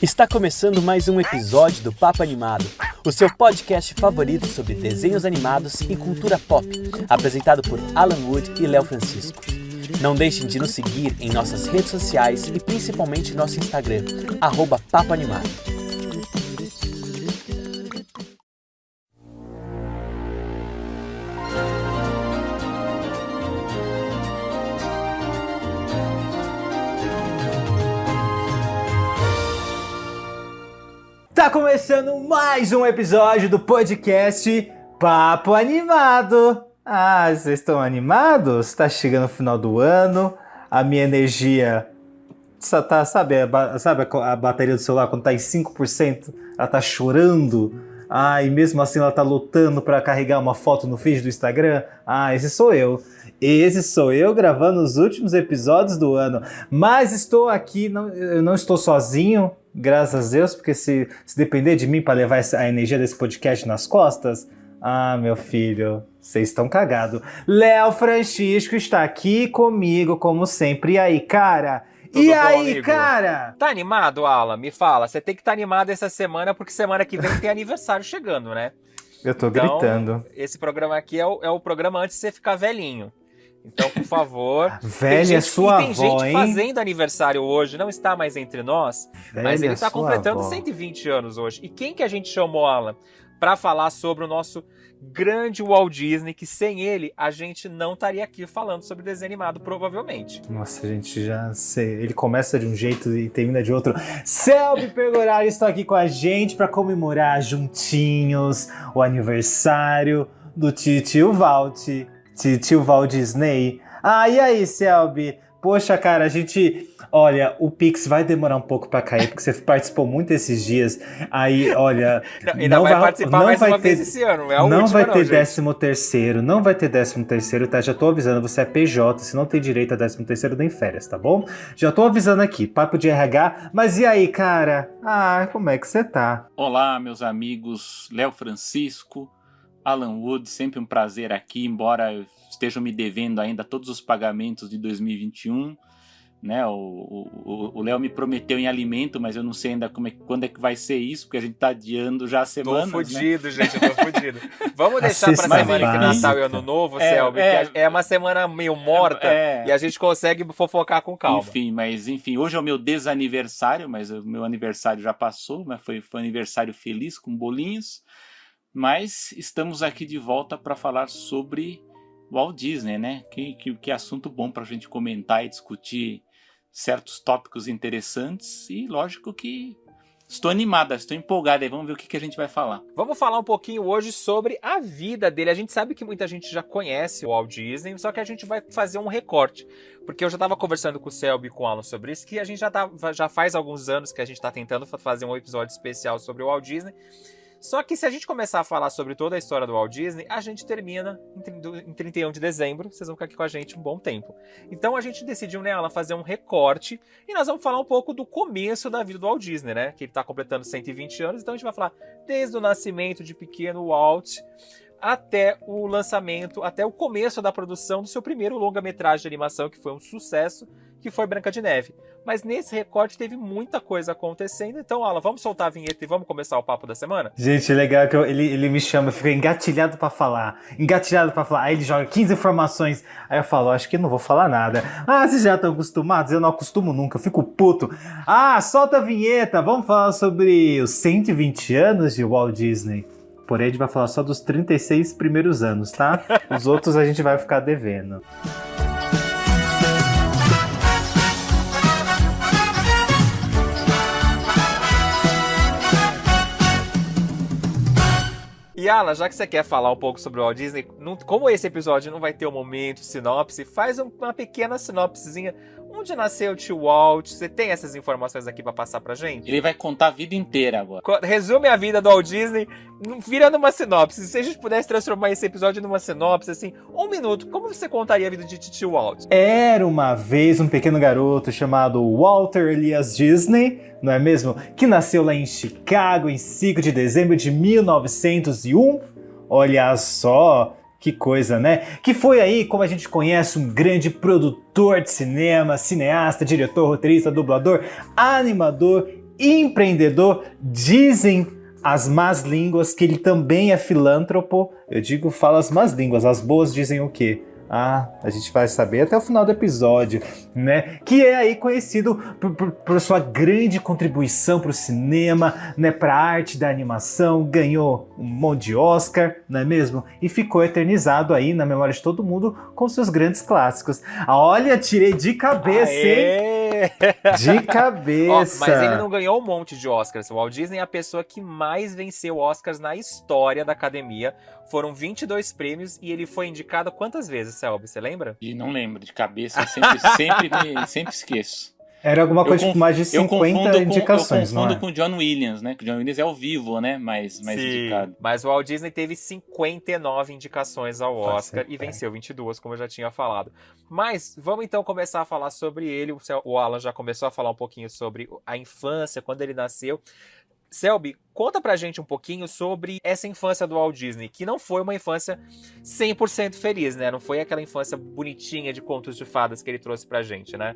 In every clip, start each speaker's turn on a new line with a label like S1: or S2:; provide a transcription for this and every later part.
S1: Está começando mais um episódio do Papo Animado, o seu podcast favorito sobre desenhos animados e cultura pop, apresentado por Alan Wood e Léo Francisco. Não deixem de nos seguir em nossas redes sociais e principalmente nosso Instagram, @Papo Animado.
S2: Tá começando mais um episódio do podcast Papo Animado. Ah, vocês estão animados? Tá chegando o final do ano, a minha energia... Sabe a bateria do celular quando tá em 5%? Ela tá chorando. Ah, e mesmo assim ela tá lutando pra carregar uma foto no feed do Instagram. Ah, esse sou eu. Esse sou eu gravando os últimos episódios do ano. Mas estou aqui, eu não estou sozinho, graças a Deus, porque se depender de mim para levar a energia desse podcast nas costas, ah, meu filho, vocês estão cagados. Léo Francisco está aqui comigo, como sempre. E aí, cara?
S3: Tudo
S2: e
S3: bom,
S2: aí,
S3: amigo?
S2: cara?
S3: Tá animado, Alan? Me fala. Você tem que estar animado essa semana, porque semana que vem tem aniversário chegando, né?
S2: Eu tô
S3: Então,
S2: gritando.
S3: Esse programa aqui é o programa antes de você ficar velhinho. Então, por favor...
S2: Velha é sua
S3: tem
S2: avó,
S3: gente
S2: hein?
S3: fazendo aniversário hoje, não está mais entre nós, mas
S2: Velha
S3: ele está
S2: sua
S3: completando
S2: avó.
S3: 120 anos hoje. E quem que a gente chamou, Alan, para falar sobre o nosso grande Walt Disney, que sem ele a gente não estaria aqui falando sobre desenho animado, provavelmente.
S2: Nossa, gente, já sei. Ele começa de um jeito e termina de outro. Selby Pergorari está aqui com a gente para comemorar juntinhos o aniversário do tio Walt Disney. Ah, e aí, Selby? Poxa, cara, a gente... Olha, o Pix vai demorar um pouco pra cair, porque você participou muito esses dias. Aí, olha...
S3: Ainda vai participar mais uma vez esse ano, é a última,
S2: não vai ter
S3: gente.
S2: 13º, não vai ter 13º, tá? Já tô avisando, você é PJ, se não tem direito a 13º, nem férias, tá bom? Já tô avisando aqui, papo de RH. Mas e aí, cara? Ah, como é que você tá?
S4: Olá, meus amigos, Léo Francisco, Alan Wood, sempre um prazer aqui, embora estejam me devendo ainda todos os pagamentos de 2021, né? O Léo me prometeu em alimento, mas eu não sei ainda quando é que vai ser isso, porque a gente tá adiando já há semanas,
S3: Tô
S4: né?
S3: fudido, gente, eu tô fudido. Vamos deixar pra
S2: Cesta
S3: semana que
S2: básica.
S3: Natal e Ano Novo, Selby, que é uma semana meio morta e a gente consegue fofocar com calma.
S4: Enfim, hoje é o meu desaniversário, mas o meu aniversário já passou, mas foi um aniversário feliz, com bolinhos, mas estamos aqui de volta para falar sobre Walt Disney, né? Que assunto bom pra gente comentar e discutir certos tópicos interessantes e lógico que estou animada, estou empolgada e vamos ver o que a gente vai falar.
S3: Vamos falar um pouquinho hoje sobre a vida dele. A gente sabe que muita gente já conhece o Walt Disney, só que a gente vai fazer um recorte. Porque eu já estava conversando com o Selby e com o Alan sobre isso, que a gente já faz alguns anos que a gente está tentando fazer um episódio especial sobre o Walt Disney. Só que se a gente começar a falar sobre toda a história do Walt Disney, a gente termina em 31 de dezembro, vocês vão ficar aqui com a gente um bom tempo. Então a gente decidiu, né, Alan, fazer um recorte e nós vamos falar um pouco do começo da vida do Walt Disney, né? Que ele está completando 120 anos, então a gente vai falar desde o nascimento de pequeno Walt até o lançamento, até o começo da produção do seu primeiro longa-metragem de animação, que foi um sucesso, que foi Branca de Neve. Mas nesse recorte teve muita coisa acontecendo. Então, Alan, vamos soltar a vinheta e vamos começar o papo da semana?
S2: Gente, legal que ele me chama, fica engatilhado pra falar. Aí ele joga 15 informações. Aí eu falo, acho que não vou falar nada. Ah, vocês já estão acostumados? Eu não acostumo nunca, eu fico puto. Ah, solta a vinheta, vamos falar sobre os 120 anos de Walt Disney. Porém, a gente vai falar só dos 36 primeiros anos, tá? Os outros a gente vai ficar devendo.
S3: E Alan, já que você quer falar um pouco sobre o Walt Disney, como esse episódio não vai ter um momento sinopse, faz uma pequena sinopsezinha. Onde nasceu o tio Walt? Você tem essas informações aqui pra passar pra gente?
S4: Ele vai contar a vida inteira agora.
S3: Resume a vida do Walt Disney virando uma sinopse. Se a gente pudesse transformar esse episódio numa sinopse, assim, 1 minuto, como você contaria a vida de tio Walt?
S2: Era uma vez um pequeno garoto chamado Walter Elias Disney, não é mesmo? Que nasceu lá em Chicago em 5 de dezembro de 1901. Olha só, que coisa, né? Que foi aí, como a gente conhece, um grande produtor de cinema, cineasta, diretor, roteirista, dublador, animador empreendedor. Dizem as más línguas que ele também é filântropo. Eu digo, falo as más línguas, as boas dizem o quê? Ah, a gente vai saber até o final do episódio, né? Que é aí conhecido por sua grande contribuição para o cinema, né? Para a arte da animação, ganhou um monte de Oscar, não é mesmo? E ficou eternizado aí na memória de todo mundo com seus grandes clássicos. Olha, tirei de cabeça, hein? De cabeça.
S3: Mas ele não ganhou um monte de Oscars. O Walt Disney é a pessoa que mais venceu Oscars na história da academia. Foram 22 prêmios e ele foi indicado quantas vezes, Selby? Você lembra?
S4: E não lembro, de cabeça, eu sempre esqueço.
S2: Era alguma coisa tipo mais de 50 indicações,
S4: eu confundo com o John Williams, né? Que o John Williams é ao vivo, né? Mais indicado.
S3: Mas o Walt Disney teve 59 indicações ao Oscar e venceu 22, como eu já tinha falado. Mas vamos então começar a falar sobre ele. O Alan já começou a falar um pouquinho sobre a infância, quando ele nasceu. Selby, conta pra gente um pouquinho sobre essa infância do Walt Disney, que não foi uma infância 100% feliz, né? Não foi aquela infância bonitinha de contos de fadas que ele trouxe pra gente, né?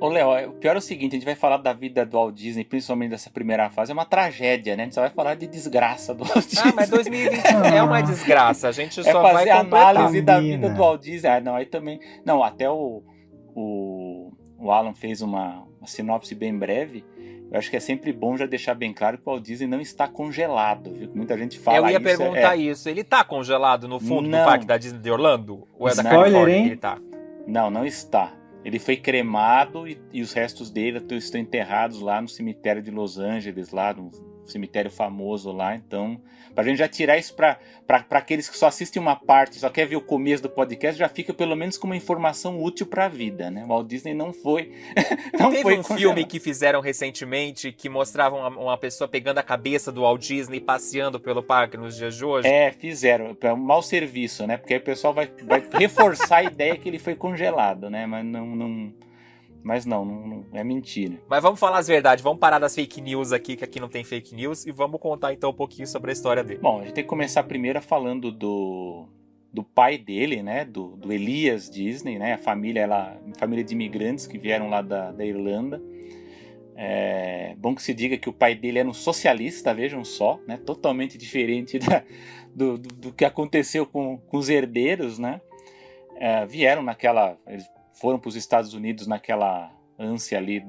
S4: Léo, o pior é o seguinte, a gente vai falar da vida do Walt Disney, principalmente dessa primeira fase, é uma tragédia, né? A gente só vai falar de desgraça do Walt Disney.
S3: Mas 2021 é uma desgraça, a gente só vai
S4: fazer
S3: completar.
S4: análise da vida do Walt Disney. Não, aí também... Não, até o Alan fez uma sinopse bem breve. Eu acho que é sempre bom já deixar bem claro que o Walt Disney não está congelado, viu? Muita gente fala isso.
S3: Eu ia perguntar isso. Ele tá congelado no fundo do parque da Disney de Orlando? Ou é da
S2: Spoiler,
S3: Califórnia
S2: hein?
S3: que ele tá?
S4: Não está. Ele foi cremado e os restos dele estão enterrados lá no cemitério de Los Angeles, lá no cemitério famoso lá. Então, pra gente já tirar isso pra aqueles que só assistem uma parte, só quer ver o começo do podcast, já fica pelo menos com uma informação útil pra vida, né? O Walt Disney não foi
S3: Teve um filme que fizeram recentemente que mostrava uma pessoa pegando a cabeça do Walt Disney e passeando pelo parque nos dias de hoje.
S4: Fizeram. É um mau serviço, né? Porque aí o pessoal vai reforçar a ideia que ele foi congelado, né? Mas não é mentira.
S3: Mas vamos falar as verdades, vamos parar das fake news aqui, que aqui não tem fake news, e vamos contar então um pouquinho sobre a história dele.
S4: Bom, a gente tem que começar primeiro falando do pai dele, né? Do Elias Disney, né? A família de imigrantes que vieram lá da Irlanda. É bom que se diga que o pai dele era um socialista, vejam só, né? Totalmente diferente do que aconteceu com os herdeiros, né? Eles foram para os Estados Unidos naquela ânsia ali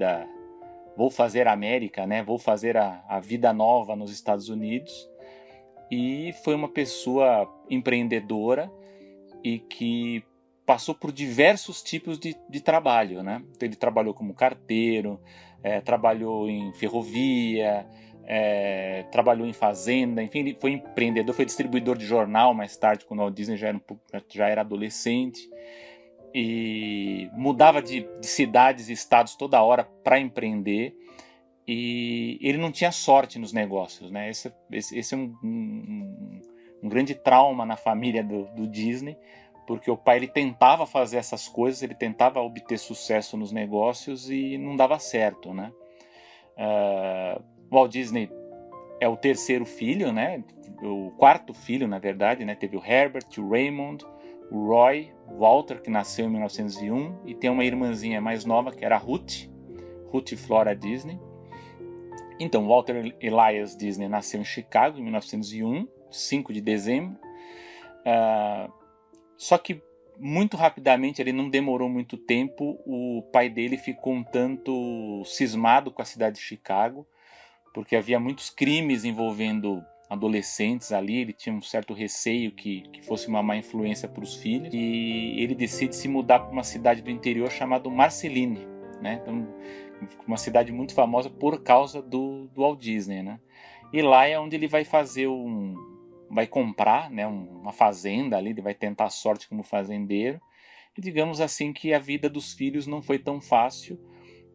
S4: vou fazer a América, né? Vou fazer a vida nova nos Estados Unidos. E foi uma pessoa empreendedora e que passou por diversos tipos de trabalho, né? Então, ele trabalhou como carteiro, trabalhou em ferrovia, trabalhou em fazenda, enfim, ele foi empreendedor, foi distribuidor de jornal mais tarde, quando o Walt Disney já era adolescente. E mudava de cidades e estados toda hora para empreender, e ele não tinha sorte nos negócios, né? Esse é um grande trauma na família do Disney, porque o pai ele tentava fazer essas coisas, ele tentava obter sucesso nos negócios e não dava certo, né? O Walt Disney é o terceiro filho, né? O quarto filho, na verdade, né? Teve o Herbert, o Raymond, o Roy, Walter, que nasceu em 1901, e tem uma irmãzinha mais nova, que era a Ruth Flora Disney. Então, Walter Elias Disney nasceu em Chicago em 1901, 5 de dezembro. Só que, muito rapidamente, ele não demorou muito tempo, o pai dele ficou um tanto cismado com a cidade de Chicago, porque havia muitos crimes envolvendo adolescentes ali, ele tinha um certo receio que fosse uma má influência para os filhos, e ele decide se mudar para uma cidade do interior chamada Marceline, né? Então, uma cidade muito famosa por causa do Walt Disney, né? E lá é onde ele vai vai comprar, né, uma fazenda ali, ele vai tentar a sorte como fazendeiro, e digamos assim que a vida dos filhos não foi tão fácil,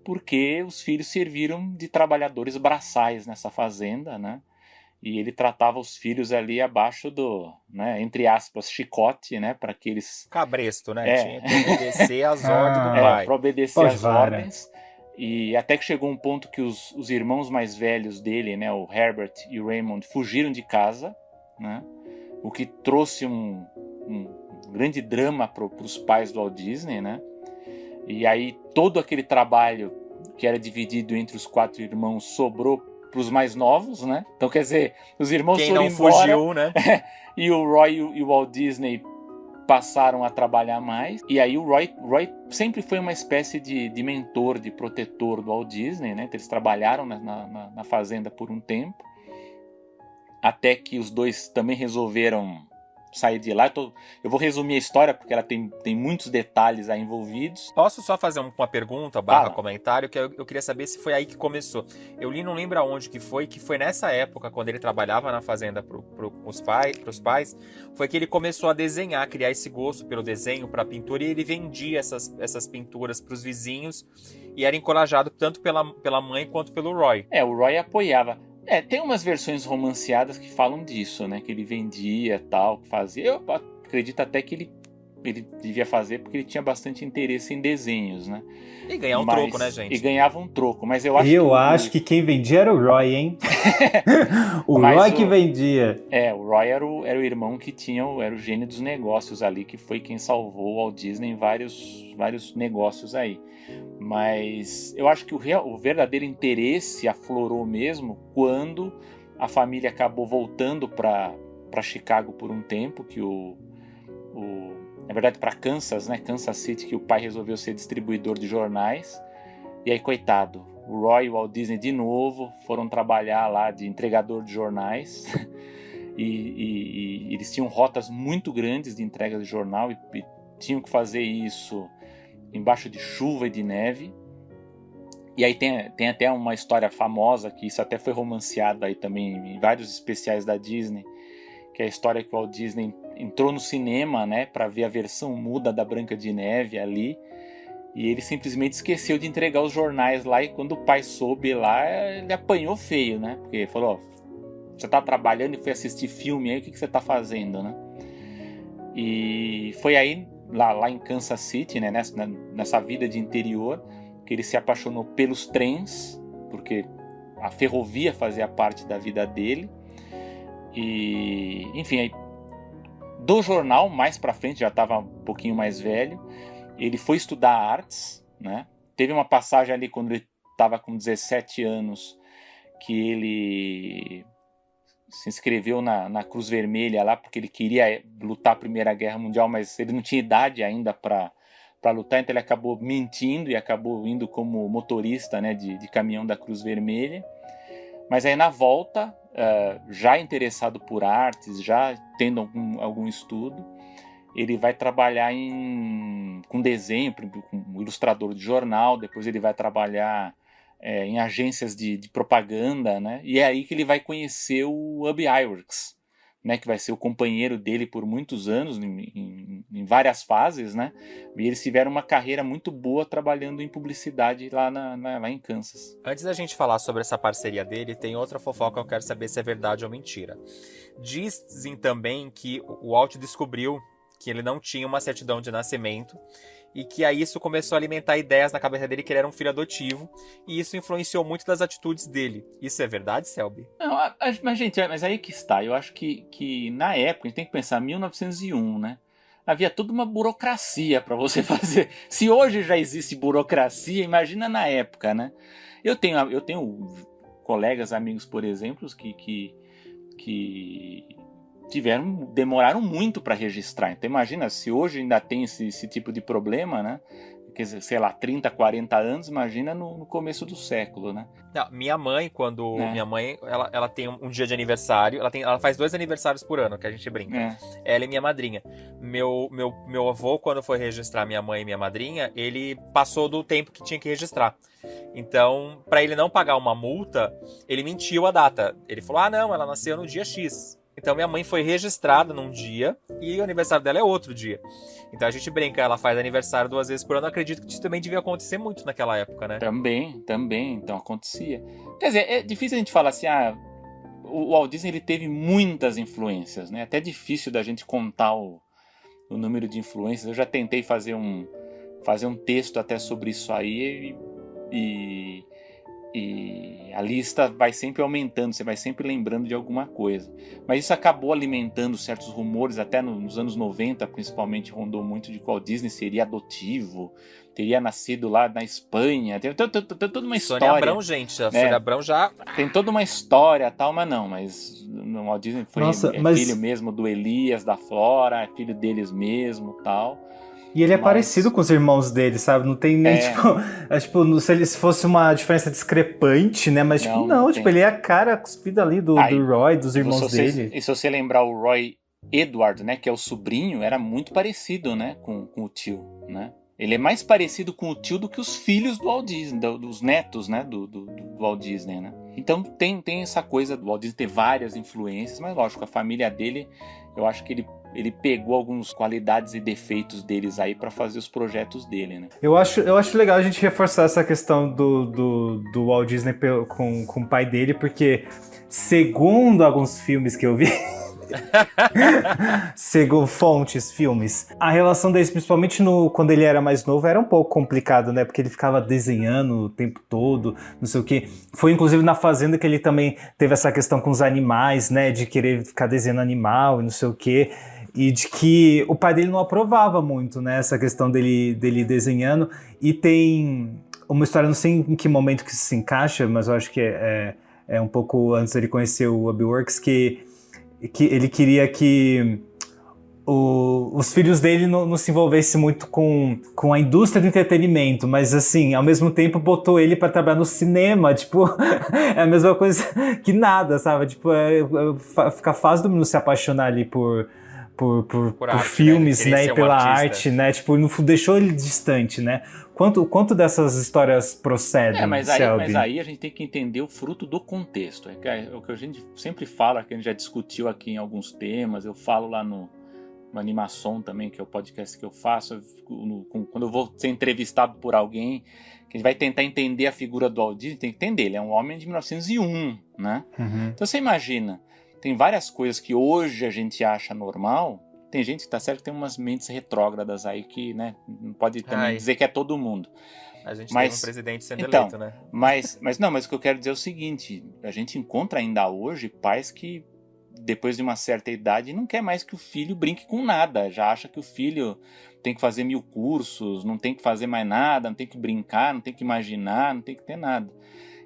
S4: porque os filhos serviram de trabalhadores braçais nessa fazenda, né? E ele tratava os filhos ali abaixo do, né, entre aspas, chicote, né, para que eles...
S3: Cabresto, né? Tinha que obedecer às ordens do pai.
S4: Para obedecer às ordens. E até que chegou um ponto que os irmãos mais velhos dele, né, o Herbert e o Raymond, fugiram de casa, né, o que trouxe um grande drama para os pais do Walt Disney, né? E aí todo aquele trabalho que era dividido entre os 4 irmãos, sobrou para os mais novos, né? Então, quer dizer, os irmãos
S3: Quem
S4: foram
S3: não
S4: embora,
S3: fugiu, né?
S4: e o Roy e o Walt Disney passaram a trabalhar mais. E aí o Roy sempre foi uma espécie de mentor, de protetor do Walt Disney, né? Então, eles trabalharam na fazenda por um tempo, até que os dois também resolveram sair de lá. Eu vou resumir a história porque ela tem muitos detalhes aí envolvidos.
S3: Posso só fazer uma pergunta, comentário, que eu queria saber se foi aí que começou. Eu li, não lembro aonde que foi nessa época, quando ele trabalhava na fazenda pros pais, foi que ele começou a desenhar, criar esse gosto pelo desenho, pra pintura, e ele vendia essas pinturas pros vizinhos, e era encorajado tanto pela mãe quanto pelo Roy.
S4: O Roy apoiava. Tem umas versões romanceadas que falam disso, né? Que ele vendia tal, que fazia. Eu acredito até que ele devia fazer porque ele tinha bastante interesse em desenhos, né?
S3: E ganhar um troco, né, gente?
S4: E ganhava um troco, mas eu acho
S2: que quem vendia era o Roy, hein? O Roy que vendia.
S4: O Roy era o irmão que era o gênio dos negócios ali, que foi quem salvou o Walt Disney em vários negócios aí. Mas eu acho que o verdadeiro interesse aflorou mesmo quando a família acabou voltando para Chicago por um tempo, que na verdade para Kansas, né? Kansas City, que o pai resolveu ser distribuidor de jornais. E aí, coitado, o Roy e o Walt Disney de novo foram trabalhar lá de entregador de jornais. e eles tinham rotas muito grandes de entrega de jornal e tinham que fazer isso embaixo de chuva e de neve. E aí tem até uma história famosa, que isso até foi romanceado aí também em vários especiais da Disney, que é a história que o Walt Disney entrou no cinema, né, para ver a versão muda da Branca de Neve ali, e ele simplesmente esqueceu de entregar os jornais lá, e quando o pai soube lá, ele apanhou feio, né, porque ele falou: você tá trabalhando e foi assistir filme aí, o que você tá fazendo, né? E foi aí, lá em Kansas City, né, nessa vida de interior, que ele se apaixonou pelos trens, porque a ferrovia fazia parte da vida dele. E, enfim, aí, do jornal, mais pra frente, já estava um pouquinho mais velho, ele foi estudar artes, né? Teve uma passagem ali quando ele estava com 17 anos, que ele se inscreveu na Cruz Vermelha lá, porque ele queria lutar a Primeira Guerra Mundial, mas ele não tinha idade ainda para lutar, então ele acabou mentindo e acabou indo como motorista, né, de caminhão da Cruz Vermelha. Mas aí na volta, já interessado por artes, já tendo algum estudo, ele vai trabalhar com desenho, como ilustrador de jornal, depois ele vai trabalhar em agências de propaganda, né? E é aí que ele vai conhecer o Ub Iwerks, né? Que vai ser o companheiro dele por muitos anos, em várias fases, né? E eles tiveram uma carreira muito boa trabalhando em publicidade lá em Kansas.
S3: Antes da gente falar sobre essa parceria dele, tem outra fofoca que eu quero saber se é verdade ou mentira. Dizem também que o Walt descobriu que ele não tinha uma certidão de nascimento, e que aí isso começou a alimentar ideias na cabeça dele que ele era um filho adotivo, e isso influenciou muito das atitudes dele. Isso é verdade, Selby?
S4: Não, mas gente, mas aí que está. Eu acho que na época, a gente tem que pensar, 1901, né? Havia toda uma burocracia para você fazer. Se hoje já existe burocracia, imagina na época, né? Eu tenho colegas, amigos, por exemplo, que demoraram muito para registrar. Então imagina, se hoje ainda tem esse tipo de problema, né? Quer dizer, sei lá, 30, 40 anos, imagina no começo do século, né?
S3: Não, minha mãe, minha mãe, ela tem um dia de aniversário, ela faz 2 aniversários por ano, que a gente brinca. Ela e minha madrinha. Meu avô, quando foi registrar minha mãe e minha madrinha, ele passou do tempo que tinha que registrar. Então, para ele não pagar uma multa, ele mentiu a data. Ele falou: não, ela nasceu no dia X. Então minha mãe foi registrada num dia e o aniversário dela é outro dia. Então a gente brinca, ela faz aniversário 2 vezes por ano. Eu acredito que isso também devia acontecer muito naquela época, né?
S4: Também, então acontecia. Quer dizer, é difícil a gente falar assim, o Walt Disney ele teve muitas influências, né? Até difícil da gente contar o número de influências. Eu já tentei fazer um texto até sobre isso aí e E a lista vai sempre aumentando, você vai sempre lembrando de alguma coisa. Mas isso acabou alimentando certos rumores, até nos anos 90, principalmente, rondou muito de que o Walt Disney seria adotivo, teria nascido lá na Espanha. Tem toda uma história.
S3: Sônia Abrão, gente. A Sônia Abrão já...
S4: Tem toda uma história tal, mas não. Mas o Walt Disney foi filho mesmo do Elias, da Flora, é filho deles mesmo tal.
S2: E ele é parecido com os irmãos dele, sabe? Não tem nem, se ele fosse uma diferença discrepante, né? Mas, não, ele é a cara cuspida ali do Roy, dos irmãos dele.
S4: E se você lembrar o Roy Edward, né? Que é o sobrinho, era muito parecido, né? Com o tio, né? Ele é mais parecido com o tio do que os filhos do Walt Disney, dos netos, né? Do Walt Disney, né? Então tem essa coisa do Walt Disney ter várias influências, mas lógico, a família dele, eu acho que ele pegou algumas qualidades e defeitos deles aí para fazer os projetos dele, né?
S2: Eu acho legal a gente reforçar essa questão do Walt Disney com o pai dele, porque segundo alguns filmes que eu vi, segundo fontes, filmes, a relação deles, principalmente quando ele era mais novo, era um pouco complicado, né? Porque ele ficava desenhando o tempo todo, não sei o quê. Foi inclusive na Fazenda que ele também teve essa questão com os animais, né? De querer ficar desenhando animal e não sei o quê. E de que o pai dele não aprovava muito, né? Essa questão dele desenhando. E tem uma história, não sei em que momento que isso se encaixa, mas eu acho que é um pouco antes dele conhecer o Ub-Works, que ele queria que os filhos dele não se envolvessem muito com a indústria do entretenimento, mas assim, ao mesmo tempo botou ele para trabalhar no cinema, tipo, é a mesma coisa que nada, sabe? Tipo, fica fácil do menino se apaixonar ali por arte, filmes, né? E pela arte, né? Tipo, não deixou ele distante, né? Quanto dessas histórias procedem,
S4: mas aí a gente tem que entender o fruto do contexto. É o que a gente sempre fala, que a gente já discutiu aqui em alguns temas, eu falo lá no Animação também, que é o podcast que eu faço, quando eu vou ser entrevistado por alguém, que a gente vai tentar entender a figura do Walt Disney, tem que entender, ele é um homem de 1901, né?
S2: Uhum.
S4: Então você imagina, tem várias coisas que hoje a gente acha normal. Tem gente que tá certo que tem umas mentes retrógradas aí que, né, não pode também dizer que é todo mundo.
S3: A gente tem um presidente sendo eleito, né?
S4: Mas o que eu quero dizer é o seguinte, a gente encontra ainda hoje pais que, depois de uma certa idade, não quer mais que o filho brinque com nada, já acha que o filho tem que fazer 1000 cursos, não tem que fazer mais nada, não tem que brincar, não tem que imaginar, não tem que ter nada.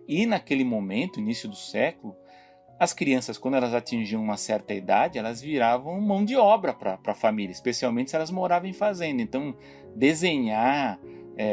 S4: E naquele momento, início do século, as crianças, quando elas atingiam uma certa idade, elas viravam mão de obra para a família, especialmente se elas moravam em fazenda. Então, desenhar,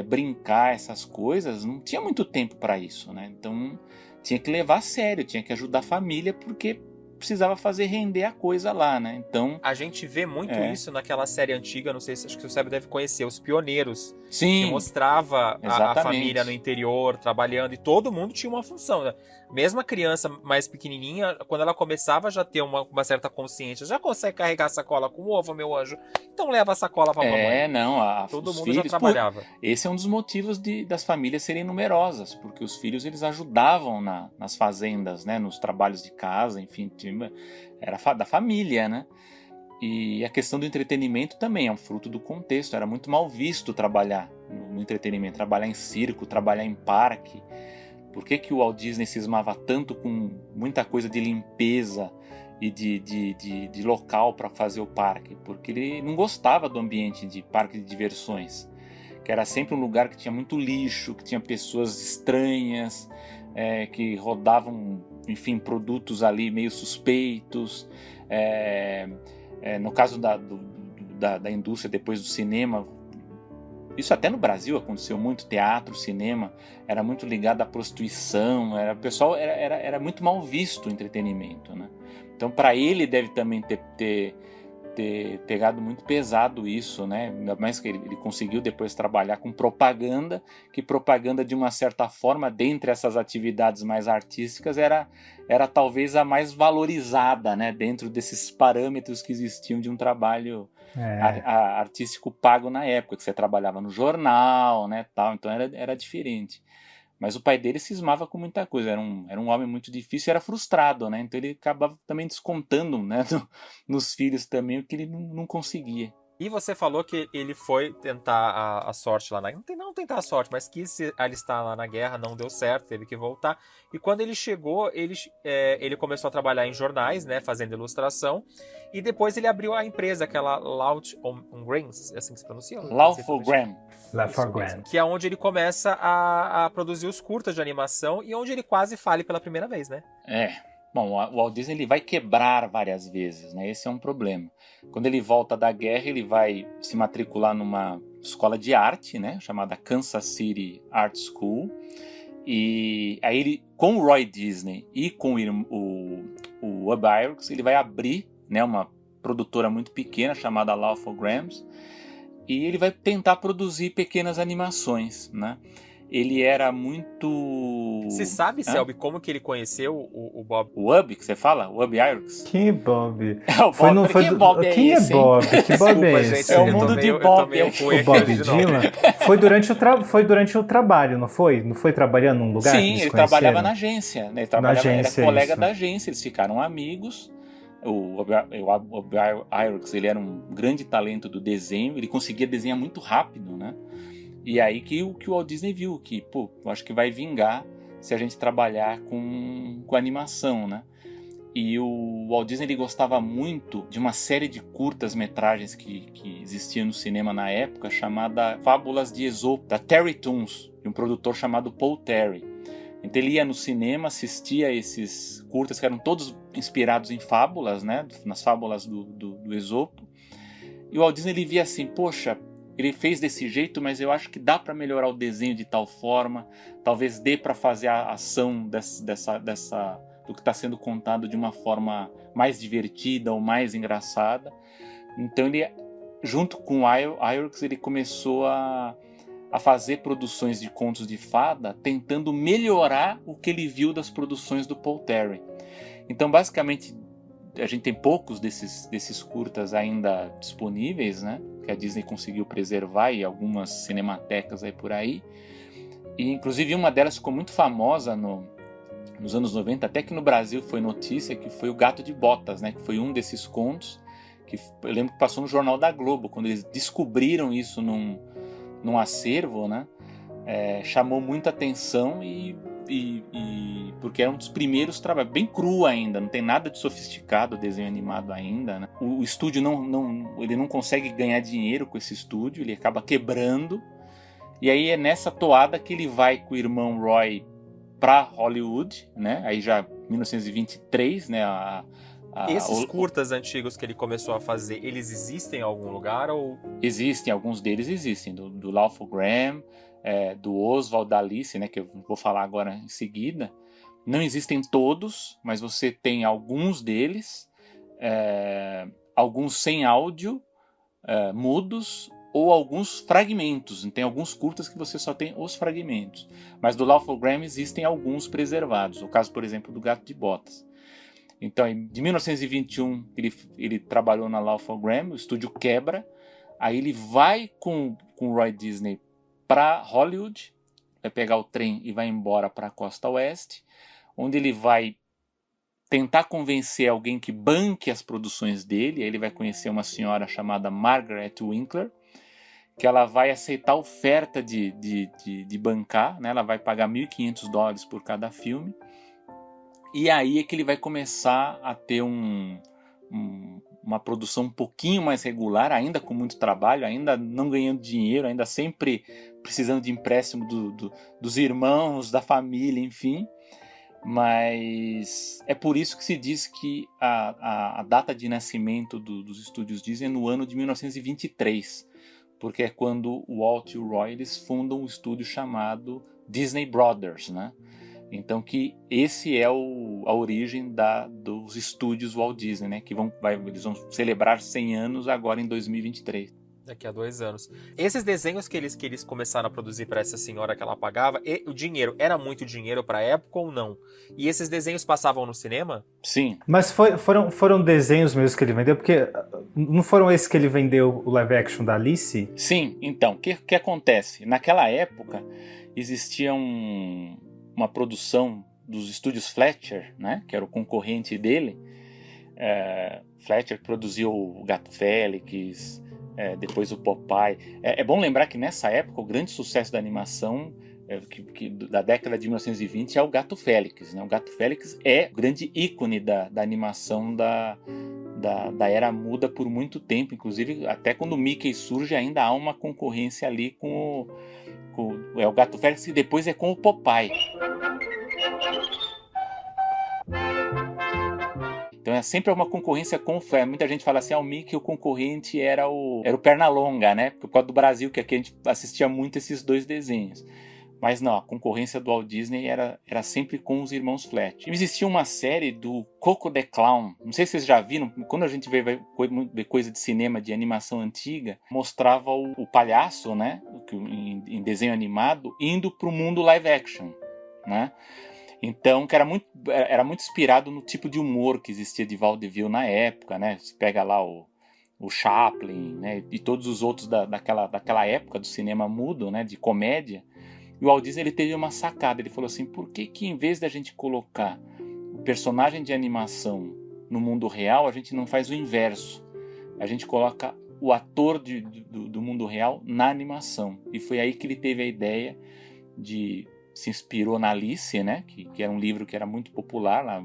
S4: brincar, essas coisas, não tinha muito tempo para isso, né? Então, tinha que levar a sério, tinha que ajudar a família, porque precisava fazer render a coisa lá, né? Então,
S3: a gente vê muito isso naquela série antiga, não sei se acho que você deve conhecer, Os Pioneiros.
S4: Sim,
S3: que mostrava a família no interior, trabalhando, e todo mundo tinha uma função, né? Mesmo a criança mais pequenininha, quando ela começava a já ter uma certa consciência, já consegue carregar a sacola com ovo, meu anjo, então leva a sacola pra mamãe.
S4: Todo
S3: mundo já trabalhava.
S4: Esse é um dos motivos das famílias serem numerosas, porque os filhos eles ajudavam nas fazendas, né, nos trabalhos de casa, enfim, era da família, né? E a questão do entretenimento também é um fruto do contexto. Era muito mal visto trabalhar no entretenimento, trabalhar em circo, trabalhar em parque. Por que o Walt Disney cismava tanto com muita coisa de limpeza e de local para fazer o parque? Porque ele não gostava do ambiente de parque de diversões, que era sempre um lugar que tinha muito lixo, que tinha pessoas estranhas, que rodavam, enfim, produtos ali meio suspeitos. No caso da indústria depois do cinema, isso até no Brasil aconteceu muito, teatro, cinema, era muito ligado à prostituição, o pessoal era muito mal visto o entretenimento, né? Então para ele deve também ter pegado muito pesado isso, né? Ainda mais que ele conseguiu depois trabalhar com propaganda, que propaganda de uma certa forma, dentre essas atividades mais artísticas, era talvez a mais valorizada, né? Dentro desses parâmetros que existiam de um trabalho artístico pago na época, que você trabalhava no jornal, né? Tal, então era diferente. Mas o pai dele cismava com muita coisa, era um homem muito difícil e era frustrado, né? Então ele acabava também descontando, né, nos filhos também o que ele não conseguia.
S3: E você falou que ele foi tentar a sorte lá na... Não tentar a sorte, mas quis se alistar lá na guerra, não deu certo, teve que voltar. E quando ele chegou, ele começou a trabalhar em jornais, né, fazendo ilustração. E depois ele abriu a empresa, aquela Loud on Grains, é assim que se pronuncia?
S4: Laugh-O-Gram.
S2: Laugh-O-Gram.
S3: Que é onde ele começa a produzir os curtas de animação e onde ele quase fale pela primeira vez, né?
S4: Bom, o Walt Disney ele vai quebrar várias vezes, né? Esse é um problema. Quando ele volta da guerra, ele vai se matricular numa escola de arte, né? Chamada Kansas City Art School. E aí ele, com o Roy Disney e com o Ub Iwerks, ele vai abrir, né, uma produtora muito pequena chamada Laugh-O-Grams. E ele vai tentar produzir pequenas animações, né? Ele era muito...
S3: Você sabe, Selby, como que ele conheceu o Bob?
S4: O Ub, que você fala? O Ub Iwerks?
S2: Quem é Bob?
S4: Que Bob é
S2: Quem
S4: esse,
S2: é Bob? Que Bob é
S3: Desculpa,
S2: esse?
S4: É o mundo de Bob.
S2: O Bob Dylan? Foi durante o trabalho, não foi? Não foi trabalhando num lugar?
S4: Sim, ele trabalhava na agência, né? Era colega da agência, eles ficaram amigos. O Ub Iwerks, ele era um grande talento do desenho, ele conseguia desenhar muito rápido, né? E aí que o Walt Disney viu que, pô, eu acho que vai vingar se a gente trabalhar com animação, né? E o Walt Disney ele gostava muito de uma série de curtas-metragens que existia no cinema na época, chamada Fábulas de Esopo, da Terry Toons, de um produtor chamado Paul Terry. Então ele ia no cinema, assistia a esses curtas que eram todos inspirados em fábulas, né? Nas fábulas do Esopo. E o Walt Disney ele via assim, poxa, ele fez desse jeito, mas eu acho que dá para melhorar o desenho de tal forma, talvez dê para fazer a ação do que está sendo contado de uma forma mais divertida ou mais engraçada. Então ele, junto com o Iwerks, ele começou a fazer produções de contos de fada, tentando melhorar o que ele viu das produções do Paul Terry. Então, basicamente, a gente tem poucos desses curtas ainda disponíveis, né? Que a Disney conseguiu preservar e algumas cinematecas aí por aí. E, inclusive, uma delas ficou muito famosa nos anos 90, até que no Brasil foi notícia, que foi o Gato de Botas, né? Que foi um desses contos, que eu lembro que passou no Jornal da Globo, quando eles descobriram isso num acervo, né? Chamou muita atenção porque era um dos primeiros trabalhos, bem cru ainda, não tem nada de sofisticado o desenho animado ainda, né? O estúdio ele não consegue ganhar dinheiro com esse estúdio, ele acaba quebrando, e aí é nessa toada que ele vai com o irmão Roy para Hollywood, né? Aí já 1923, né?
S3: Esses curtas antigos que ele começou a fazer, eles existem em algum lugar ou...
S4: Existem, alguns deles existem, do Laugh-O-Gram, do Oswald da Alice, né, que eu vou falar agora em seguida. Não existem todos, mas você tem alguns deles, alguns sem áudio, mudos, ou alguns fragmentos. Tem alguns curtas que você só tem os fragmentos. Mas do Laugh-O-Gram existem alguns preservados. O caso, por exemplo, do Gato de Botas. Então, de 1921, ele trabalhou na Laugh-O-Gram, o estúdio quebra, aí ele vai com o Roy Disney para Hollywood, vai pegar o trem e vai embora para a Costa Oeste, onde ele vai tentar convencer alguém que banque as produções dele. Aí ele vai conhecer uma senhora chamada Margaret Winkler, que ela vai aceitar a oferta de bancar, né? Ela vai pagar $1.500 por cada filme. E aí é que ele vai começar a ter uma produção um pouquinho mais regular, ainda com muito trabalho, ainda não ganhando dinheiro, ainda sempre precisando de empréstimo dos irmãos, da família, enfim. Mas é por isso que se diz que a data de nascimento dos estúdios Disney é no ano de 1923, porque é quando o Walt e o Roy eles fundam um estúdio chamado Disney Brothers, né? Então que esse é a origem dos estúdios Walt Disney, né? Que eles vão celebrar 100 anos agora em 2023.
S3: Daqui a 2 anos. Esses desenhos que eles começaram a produzir para essa senhora que ela pagava, o dinheiro era muito dinheiro para a época ou não? E esses desenhos passavam no cinema?
S4: Sim.
S2: Mas foram desenhos mesmo que ele vendeu? Porque não foram esses que ele vendeu o live action da Alice?
S4: Sim, então, o que acontece? Naquela época existia uma produção dos estúdios Fletcher, né, que era o concorrente dele. Fletcher produziu o Gato Félix, depois o Popeye. É bom lembrar que nessa época o grande sucesso da animação da década de 1920 é o Gato Félix, né? O Gato Félix é o grande ícone da animação da era muda por muito tempo, inclusive até quando o Mickey surge ainda há uma concorrência ali com o Gato Félix e depois é com o Popeye. Então é sempre uma concorrência com muita gente fala assim, o Mickey, o concorrente era o Pernalonga, né? Por causa do Brasil, que aqui a gente assistia muito esses dois desenhos. Mas não, a concorrência do Walt Disney era sempre com os irmãos Fletch. Existia uma série do Coco the Clown, não sei se vocês já viram, quando a gente vê coisa de cinema, de animação antiga, mostrava o palhaço, né, em desenho animado, indo para o mundo live action, né? Então, que era muito inspirado no tipo de humor que existia de vaudeville na época, né? Você pega lá o Chaplin, né? E todos os outros daquela época do cinema mudo, né? De comédia. E o Walt Disney ele teve uma sacada. Ele falou assim, por que em vez da gente colocar o personagem de animação no mundo real, a gente não faz o inverso? A gente coloca o ator do mundo real na animação. E foi aí que ele teve a ideia se inspirou na Alice, né? Que era um livro que era muito popular lá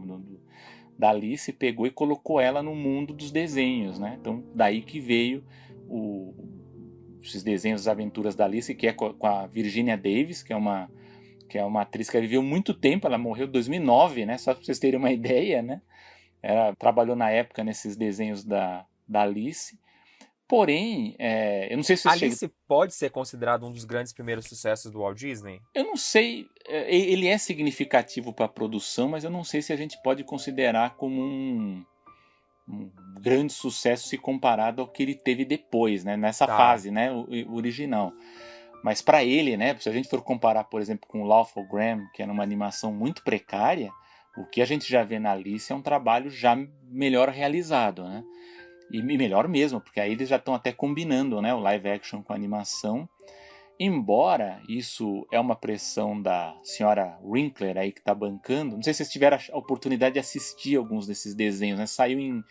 S4: da Alice, pegou e colocou ela no mundo dos desenhos, né? Então daí que veio esses desenhos, as aventuras da Alice, que é com a Virginia Davis, que é uma atriz que viveu muito tempo, ela morreu em 2009, né? Só para vocês terem uma ideia, né? Ela trabalhou na época nesses desenhos da Alice. Porém, eu não sei se
S3: Alice pode ser considerado um dos grandes primeiros sucessos do Walt Disney?
S4: Eu não sei, ele é significativo para a produção, mas eu não sei se a gente pode considerar como um grande sucesso se comparado ao que ele teve depois, né? Nessa fase, né? O original. Mas para ele, né? Se a gente for comparar, por exemplo, com o Lawful Graham, que era uma animação muito precária, o que a gente já vê na Alice é um trabalho já melhor realizado, né? E melhor mesmo, porque aí eles já estão até combinando, né, o live action com a animação. Embora isso é uma pressão da senhora Winkler aí que está bancando. Não sei se vocês tiveram a oportunidade de assistir alguns desses desenhos, né? Saiu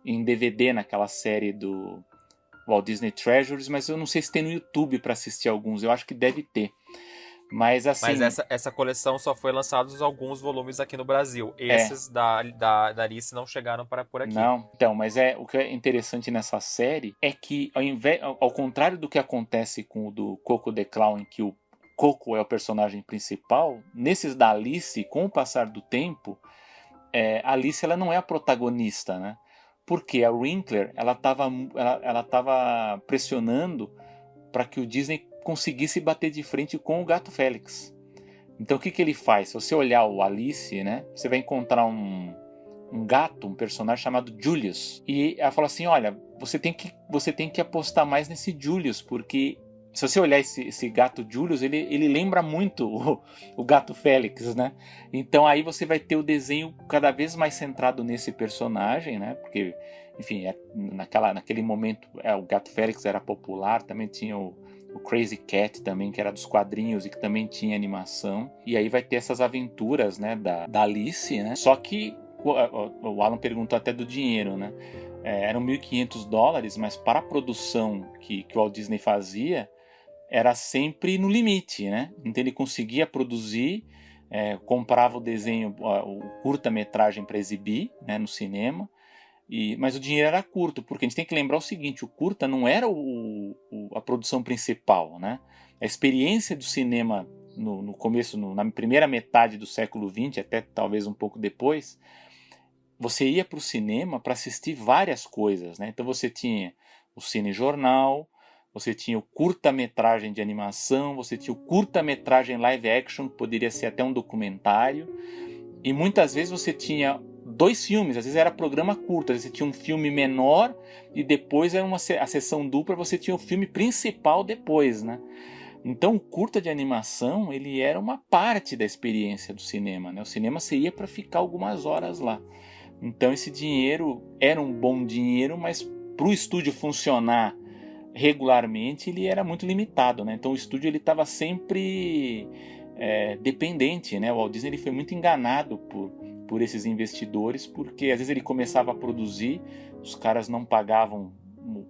S4: em DVD naquela série do Walt Disney Treasures, mas eu não sei se tem no YouTube para assistir alguns. Eu acho que deve ter. Mas assim.
S3: Mas essa coleção só foi lançada alguns volumes aqui no Brasil. Esses da Alice não chegaram por aqui.
S4: Não, então, mas o que é interessante nessa série é que, ao contrário do que acontece com o do Coco the Clown, em que o Coco é o personagem principal, nesses da Alice, com o passar do tempo, a Alice ela não é a protagonista, né? Porque a Winkler ela tava pressionando para que o Disney conseguisse bater de frente com o Gato Félix. Então o que ele faz? Se você olhar o Alice, né, você vai encontrar um gato, um personagem chamado Julius. E ela fala assim, olha, você tem que apostar mais nesse Julius, porque se você olhar esse gato Julius, ele lembra muito o Gato Félix, né? Então aí você vai ter o desenho cada vez mais centrado nesse personagem, né? Porque, enfim, naquele momento o Gato Félix era popular, também tinha o Crazy Cat também, que era dos quadrinhos e que também tinha animação. E aí vai ter essas aventuras, né, da Alice, né? Só que o Alan perguntou até do dinheiro, né? Eram $1.500, mas para a produção que o Walt Disney fazia, era sempre no limite, né? Então ele conseguia produzir, comprava o desenho, o curta-metragem para exibir, né, no cinema. Mas o dinheiro era curto, porque a gente tem que lembrar o seguinte, o curta não era a produção principal, né? A experiência do cinema no começo, na primeira metade do século XX, até talvez um pouco depois, você ia para o cinema para assistir várias coisas, né? Então você tinha o cinejornal, você tinha o curta-metragem de animação, você tinha o curta-metragem live action, que poderia ser até um documentário, e muitas vezes você tinha 2 filmes, às vezes era programa curto, às vezes você tinha um filme menor e depois era a sessão dupla, você tinha o filme principal depois, né? Então o curta de animação, ele era uma parte da experiência do cinema, né? O cinema você ia para ficar algumas horas lá. Então esse dinheiro era um bom dinheiro, mas para o estúdio funcionar regularmente, ele era muito limitado, né? Então o estúdio ele estava sempre dependente, né? O Walt Disney ele foi muito enganado por esses investidores, porque às vezes ele começava a produzir, os caras não pagavam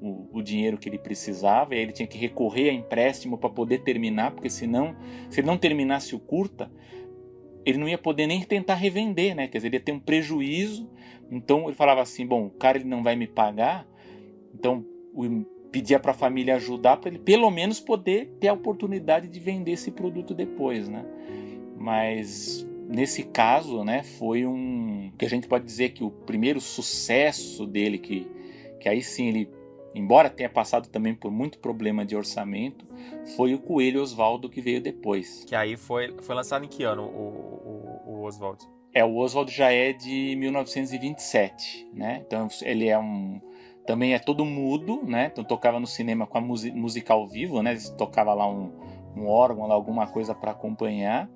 S4: o o dinheiro que ele precisava, e aí ele tinha que recorrer a empréstimo para poder terminar, porque senão, se ele não terminasse o curta, ele não ia poder nem tentar revender, né? Quer dizer, ele ia ter um prejuízo. Então ele falava assim, bom, o cara ele não vai me pagar, então pedia para a família ajudar para ele pelo menos poder ter a oportunidade de vender esse produto depois, né? Mas nesse caso, né, foi que a gente pode dizer que o primeiro sucesso dele, que aí sim ele, embora tenha passado também por muito problema de orçamento, foi o Coelho Oswaldo, que veio depois.
S3: Que aí foi lançado em que ano o Oswald?
S4: O Oswald já é de 1927, né? Então ele também é todo mudo, né? Então tocava no cinema com a música ao vivo, né? Tocava lá um órgão, lá, alguma coisa para acompanhar.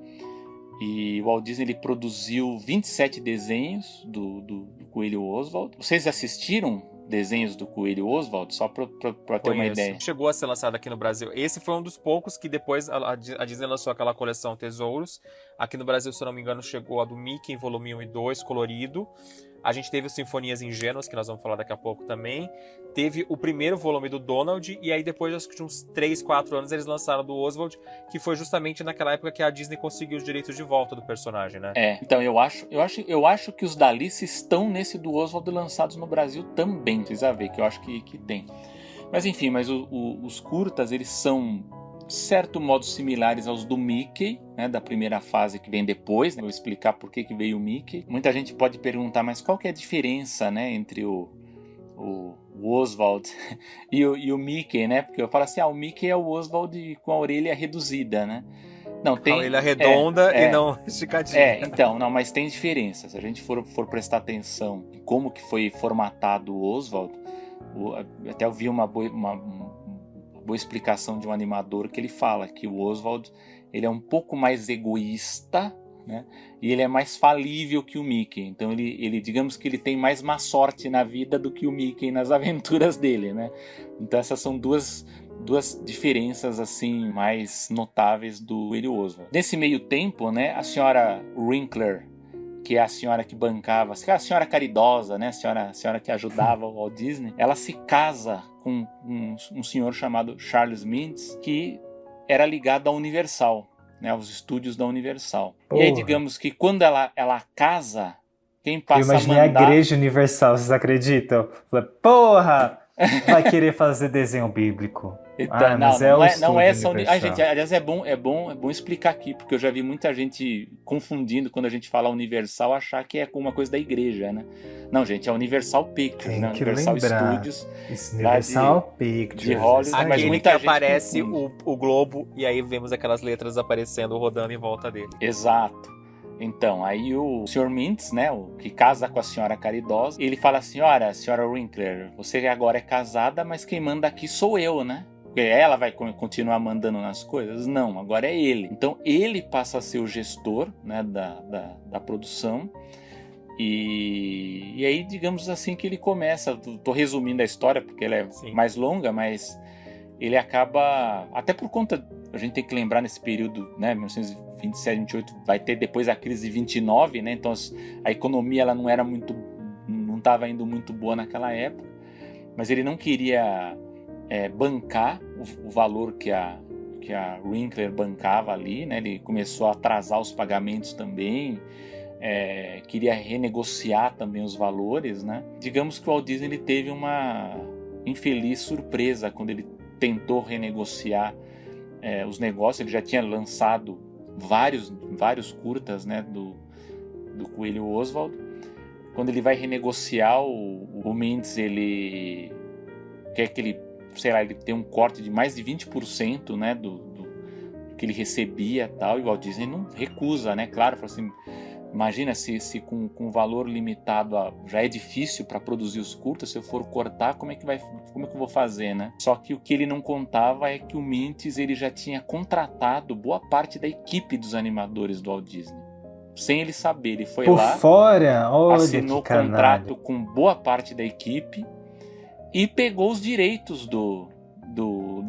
S4: E o Walt Disney ele produziu 27 desenhos do Coelho Oswald. Vocês assistiram desenhos do Coelho Oswald? Só para ter uma ideia.
S3: Chegou a ser lançado aqui no Brasil. Esse foi um dos poucos que depois a Disney lançou aquela coleção Tesouros. Aqui no Brasil, se eu não me engano, chegou a do Mickey em volume 1 e 2, colorido. A gente teve o Sinfonias Ingênuas, que nós vamos falar daqui a pouco também. Teve o primeiro volume do Donald, e aí depois acho que de uns 3, 4 anos eles lançaram do Oswald, que foi justamente naquela época que a Disney conseguiu os direitos de volta do personagem, né?
S4: Então eu acho que os da Alice estão nesse do Oswald lançados no Brasil também, precisa ver, que eu acho que tem. Mas enfim, os curtas, eles são de certo modo similares aos do Mickey, né, da primeira fase que vem depois, né? Vou explicar por que veio o Mickey. Muita gente pode perguntar, mas qual que é a diferença, né, entre o Oswald e o Mickey, né? Porque eu falo assim, o Mickey é o Oswald com a orelha reduzida, né? Não, tem,
S3: a orelha redonda e não esticadinha.
S4: Então, não, mas tem diferença. Se a gente for prestar atenção em como que foi formatado o Oswald, até eu vi uma boa explicação de um animador que ele fala que o Oswald ele é um pouco mais egoísta, né? E ele é mais falível que o Mickey. Então ele digamos que ele tem mais má sorte na vida do que o Mickey nas aventuras dele, né? Então essas são duas diferenças assim mais notáveis do Coelho Oswald. Nesse meio tempo, né, a senhora Winkler, que é a senhora que bancava, a senhora caridosa, né, a senhora que ajudava o Walt Disney, ela se casa com um senhor chamado Charles Mintz, que era ligado à Universal, né, aos estúdios da Universal. Porra. E aí, digamos que quando ela casa, quem passa a mandar...
S2: Eu imaginei a Igreja Universal, vocês acreditam? Falei, porra, vai querer fazer desenho bíblico.
S4: Então, não é essa gente, aliás, é bom explicar aqui, porque eu já vi muita gente confundindo quando a gente fala Universal, achar que é uma coisa da igreja, né? Não, gente, é Universal Pictures, né? Universal Studios.
S2: Universal Pictures.
S4: De Hollywood,
S3: aquele
S4: mas muita
S3: que
S4: gente
S3: aparece o globo e aí vemos aquelas letras aparecendo, rodando em volta dele.
S4: Exato. Então, aí o Sr. Mintz, né, o que casa com a senhora caridosa, ele fala assim, senhora Winkler, você agora é casada, mas quem manda aqui sou eu, né? Porque ela vai continuar mandando nas coisas? Não, agora é ele. Então ele passa a ser o gestor, né, da produção. E aí, digamos assim, que ele começa. Estou resumindo a história porque ela é mais longa, mas ele acaba. Até por conta. A gente tem que lembrar nesse período, né, 1927, 28, vai ter depois a crise de 29, né? Então a economia ela não estava indo muito boa naquela época. Mas ele não queria bancar o valor que a Winkler bancava ali, né? Ele começou a atrasar os pagamentos também, queria renegociar também os valores, né? Digamos que o Walt Disney ele teve uma infeliz surpresa quando ele tentou renegociar os negócios. Ele já tinha lançado vários curtas, né, do Coelho Oswald. Quando ele vai renegociar, o Mintz ele quer que ele tem um corte de mais de 20%, né, do que ele recebia e tal, e o Walt Disney não recusa, né, claro, fala assim, imagina se com valor limitado já é difícil para produzir os curtas, se eu for cortar, como é que eu vou fazer, né? Só que o que ele não contava é que o Mintz ele já tinha contratado boa parte da equipe dos animadores do Walt Disney. Sem ele saber, ele foi lá, assinou contrato com boa parte da equipe e pegou os direitos do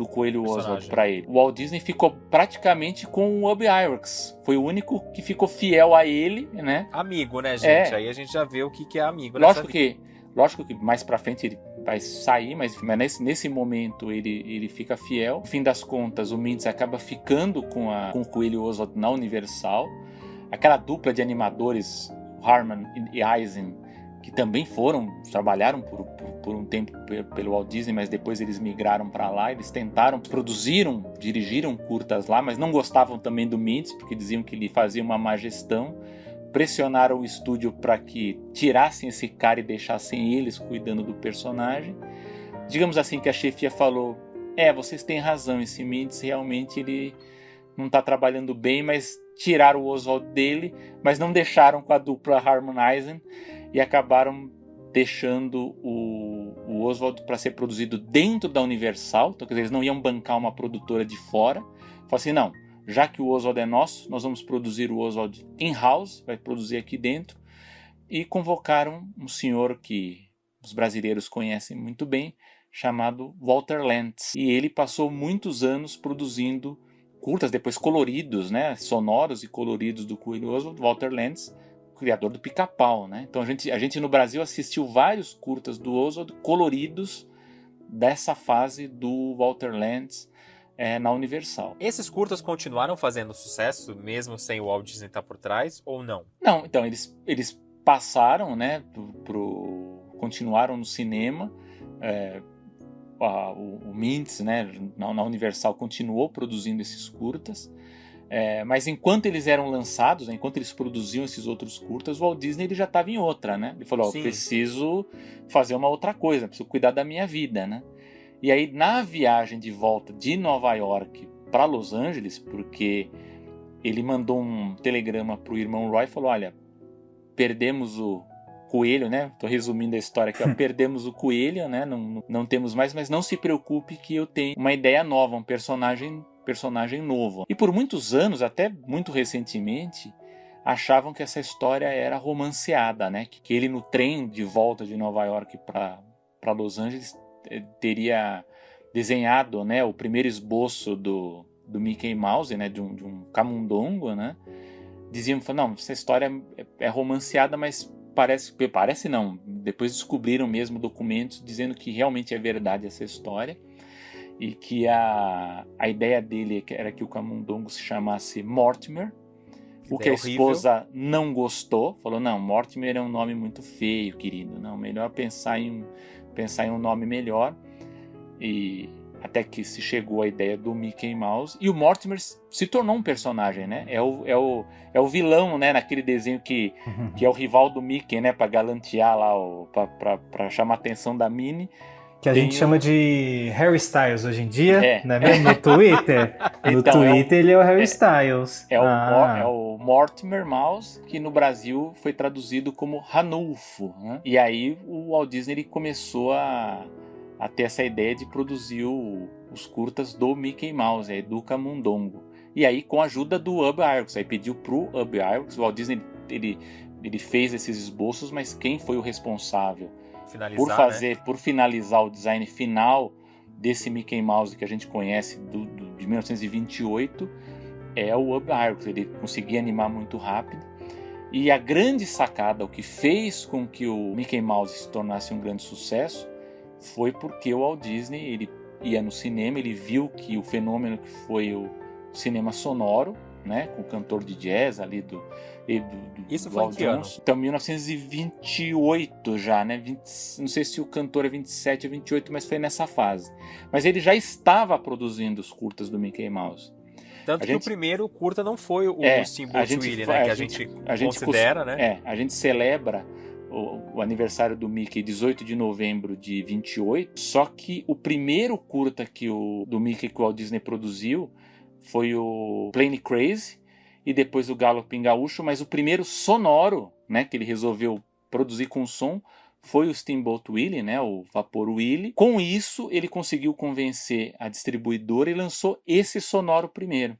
S4: Coelho Oswald para ele. O Walt Disney ficou praticamente com o Ub Iwerks. Foi o único que ficou fiel a ele, né?
S3: Amigo, né, gente? Aí a gente já vê o que é amigo.
S4: Lógico que mais pra frente ele vai sair, mas nesse momento ele fica fiel. No fim das contas, o Mintz acaba ficando com o Coelho Oswald na Universal. Aquela dupla de animadores, Harman e Eisen, que também trabalharam por um tempo pelo Walt Disney, mas depois eles migraram para lá. Eles dirigiram curtas lá, mas não gostavam também do Mintz, porque diziam que ele fazia uma má gestão. Pressionaram o estúdio para que tirassem esse cara e deixassem eles cuidando do personagem. Digamos assim que a chefia falou: vocês têm razão, esse Mintz realmente ele não está trabalhando bem, mas tiraram o Oswald dele, mas não deixaram com a dupla Harman Eisen e acabaram deixando o Oswald para ser produzido dentro da Universal. Então, quer dizer, eles não iam bancar uma produtora de fora. Falaram assim: não, já que o Oswald é nosso, nós vamos produzir o Oswald in-house, vai produzir aqui dentro. E convocaram um senhor que os brasileiros conhecem muito bem, chamado Walter Lantz. E ele passou muitos anos produzindo curtas, depois coloridos, né, sonoros e coloridos do Coelho Oswald. Walter Lantz, criador do Pica-Pau, né? Então a gente no Brasil assistiu vários curtas do Oswald coloridos dessa fase do Walter Lantz na Universal.
S3: Esses curtas continuaram fazendo sucesso, mesmo sem o Walt Disney estar por trás, ou não?
S4: Não, então eles passaram, né, continuaram no cinema. O Mintz, né, na Universal continuou produzindo esses curtas, mas enquanto eles eram lançados, né, enquanto eles produziam esses outros curtas, o Walt Disney ele já estava em outra, né? Ele falou: preciso fazer uma outra coisa, preciso cuidar da minha vida, né? E aí, na viagem de volta de Nova York para Los Angeles, porque ele mandou um telegrama para o irmão Roy e falou: olha, perdemos o coelho, né? Tô resumindo a história aqui, ó. Perdemos o coelho, né? Não temos mais, mas não se preocupe que eu tenho uma ideia nova, um personagem novo. E por muitos anos, até muito recentemente, achavam que essa história era romanceada, né? Que ele no trem de volta de Nova York para Los Angeles teria desenhado, né, o primeiro esboço do Mickey Mouse, né, de um camundongo, né? Diziam: não, essa história é romanceada, mas parece não. Depois descobriram mesmo documentos dizendo que realmente é verdade essa história e que a ideia dele era que o camundongo se chamasse Mortimer, o que a esposa não gostou. Falou: não, Mortimer é um nome muito feio, querido, não, melhor pensar em um nome melhor. E até que se chegou a ideia do Mickey Mouse, e o Mortimer se tornou um personagem, né? É o vilão, né? Naquele desenho que é o rival do Mickey, né? Para galantear lá, para chamar a atenção da Minnie.
S2: Que a gente chama de Harry Styles hoje em dia, não é mesmo? No Twitter. No Twitter ele é o Harry Styles.
S4: É o Mortimer Mouse, que no Brasil foi traduzido como Ranulfo, né? E aí o Walt Disney ele começou a ter essa ideia de produzir os curtas do Mickey Mouse, do Camundongo. E aí, com a ajuda do Ub Iwerks, aí pediu pro Ub Iwerks. O Walt Disney ele fez esses esboços, mas quem foi o responsável por finalizar o design final desse Mickey Mouse que a gente conhece de 1928 é o Ub Iwerks. Ele conseguia animar muito rápido. E a grande sacada, o que fez com que o Mickey Mouse se tornasse um grande sucesso, foi porque o Walt Disney ele ia no cinema, ele viu que o fenômeno que foi o cinema sonoro, né, com o cantor de jazz ali
S3: Isso
S4: do
S3: foi
S4: Walt
S3: em que ano?
S4: Então 1928 já, né? Não sei se o cantor é 27 ou 28, mas foi nessa fase. Mas ele já estava produzindo os curtas do Mickey Mouse.
S3: Tanto que o primeiro curta não foi o Steamboat Willie, né? Que a gente considera, né?
S4: A gente celebra o aniversário do Mickey 18 de novembro de 28, só que o primeiro curta do Mickey que o Walt Disney produziu foi o Plane Crazy e depois o Galloping Gaúcho, mas o primeiro sonoro, né, que ele resolveu produzir com som foi o Steamboat Willie, né, o Vapor Willie. Com isso, ele conseguiu convencer a distribuidora e lançou esse sonoro primeiro,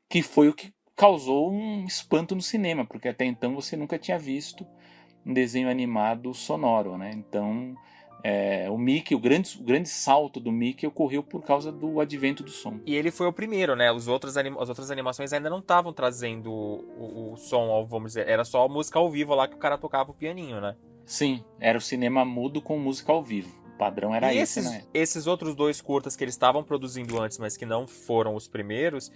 S4: que foi o que causou um espanto no cinema, porque até então você nunca tinha visto um desenho animado sonoro, né? Então, o Mickey, o grande salto do Mickey ocorreu por causa do advento do som.
S3: E ele foi o primeiro, né? As outras animações ainda não estavam trazendo o som, vamos dizer, era só a música ao vivo lá que o cara tocava o pianinho, né?
S4: Sim, era o cinema mudo com música ao vivo. padrão era
S3: E
S4: esse, né?
S3: esses outros 2 curtas que eles estavam produzindo antes, mas que não foram os primeiros,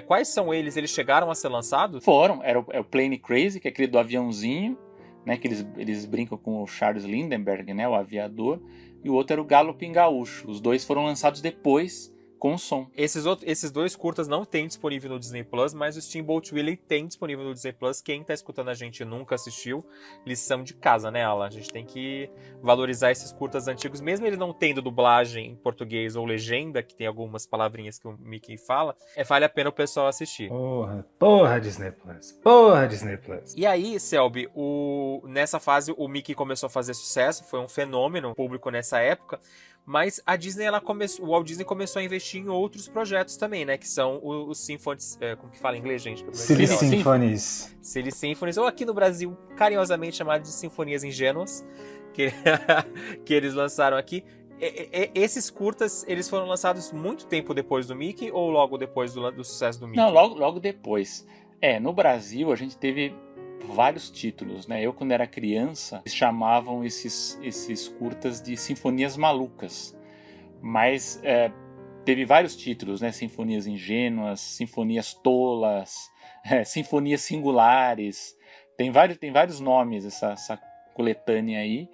S3: quais são eles? Eles chegaram a ser lançados?
S4: Foram, era o Plane Crazy, que é aquele do aviãozinho, né, que eles brincam com o Charles Lindbergh, né, o aviador, e o outro era o Galloping Gaúcho. Os 2 foram lançados depois, com som.
S3: Esses 2 curtas não tem disponível no Disney Plus, mas o Steamboat Willie tem disponível no Disney Plus. Quem tá escutando a gente e nunca assistiu, lição de casa, né, Alan? A gente tem que valorizar esses curtas antigos, mesmo ele não tendo dublagem em português ou legenda, que tem algumas palavrinhas que o Mickey fala, vale a pena o pessoal assistir.
S2: Porra Disney Plus. Porra Disney Plus.
S3: E aí, Selby, nessa fase o Mickey começou a fazer sucesso, foi um fenômeno público nessa época, mas a Disney, o Walt Disney começou a investir em outros projetos também, né? Que são os Symphonies, como que fala em inglês, gente?
S2: Silly Symphonies.
S3: Silly Symphonies, ou aqui no Brasil, carinhosamente chamado de Sinfonias Ingênuas, que eles lançaram aqui. Esses curtas, eles foram lançados muito tempo depois do Mickey ou logo depois do sucesso do Mickey?
S4: Não, logo depois. No Brasil a gente teve vários títulos, né? Eu, quando era criança, eles chamavam esses curtas de Sinfonias Malucas. Mas teve vários títulos, né? Sinfonias Ingênuas, Sinfonias Tolas, Sinfonias Singulares. Tem vários nomes essa coletânea aí.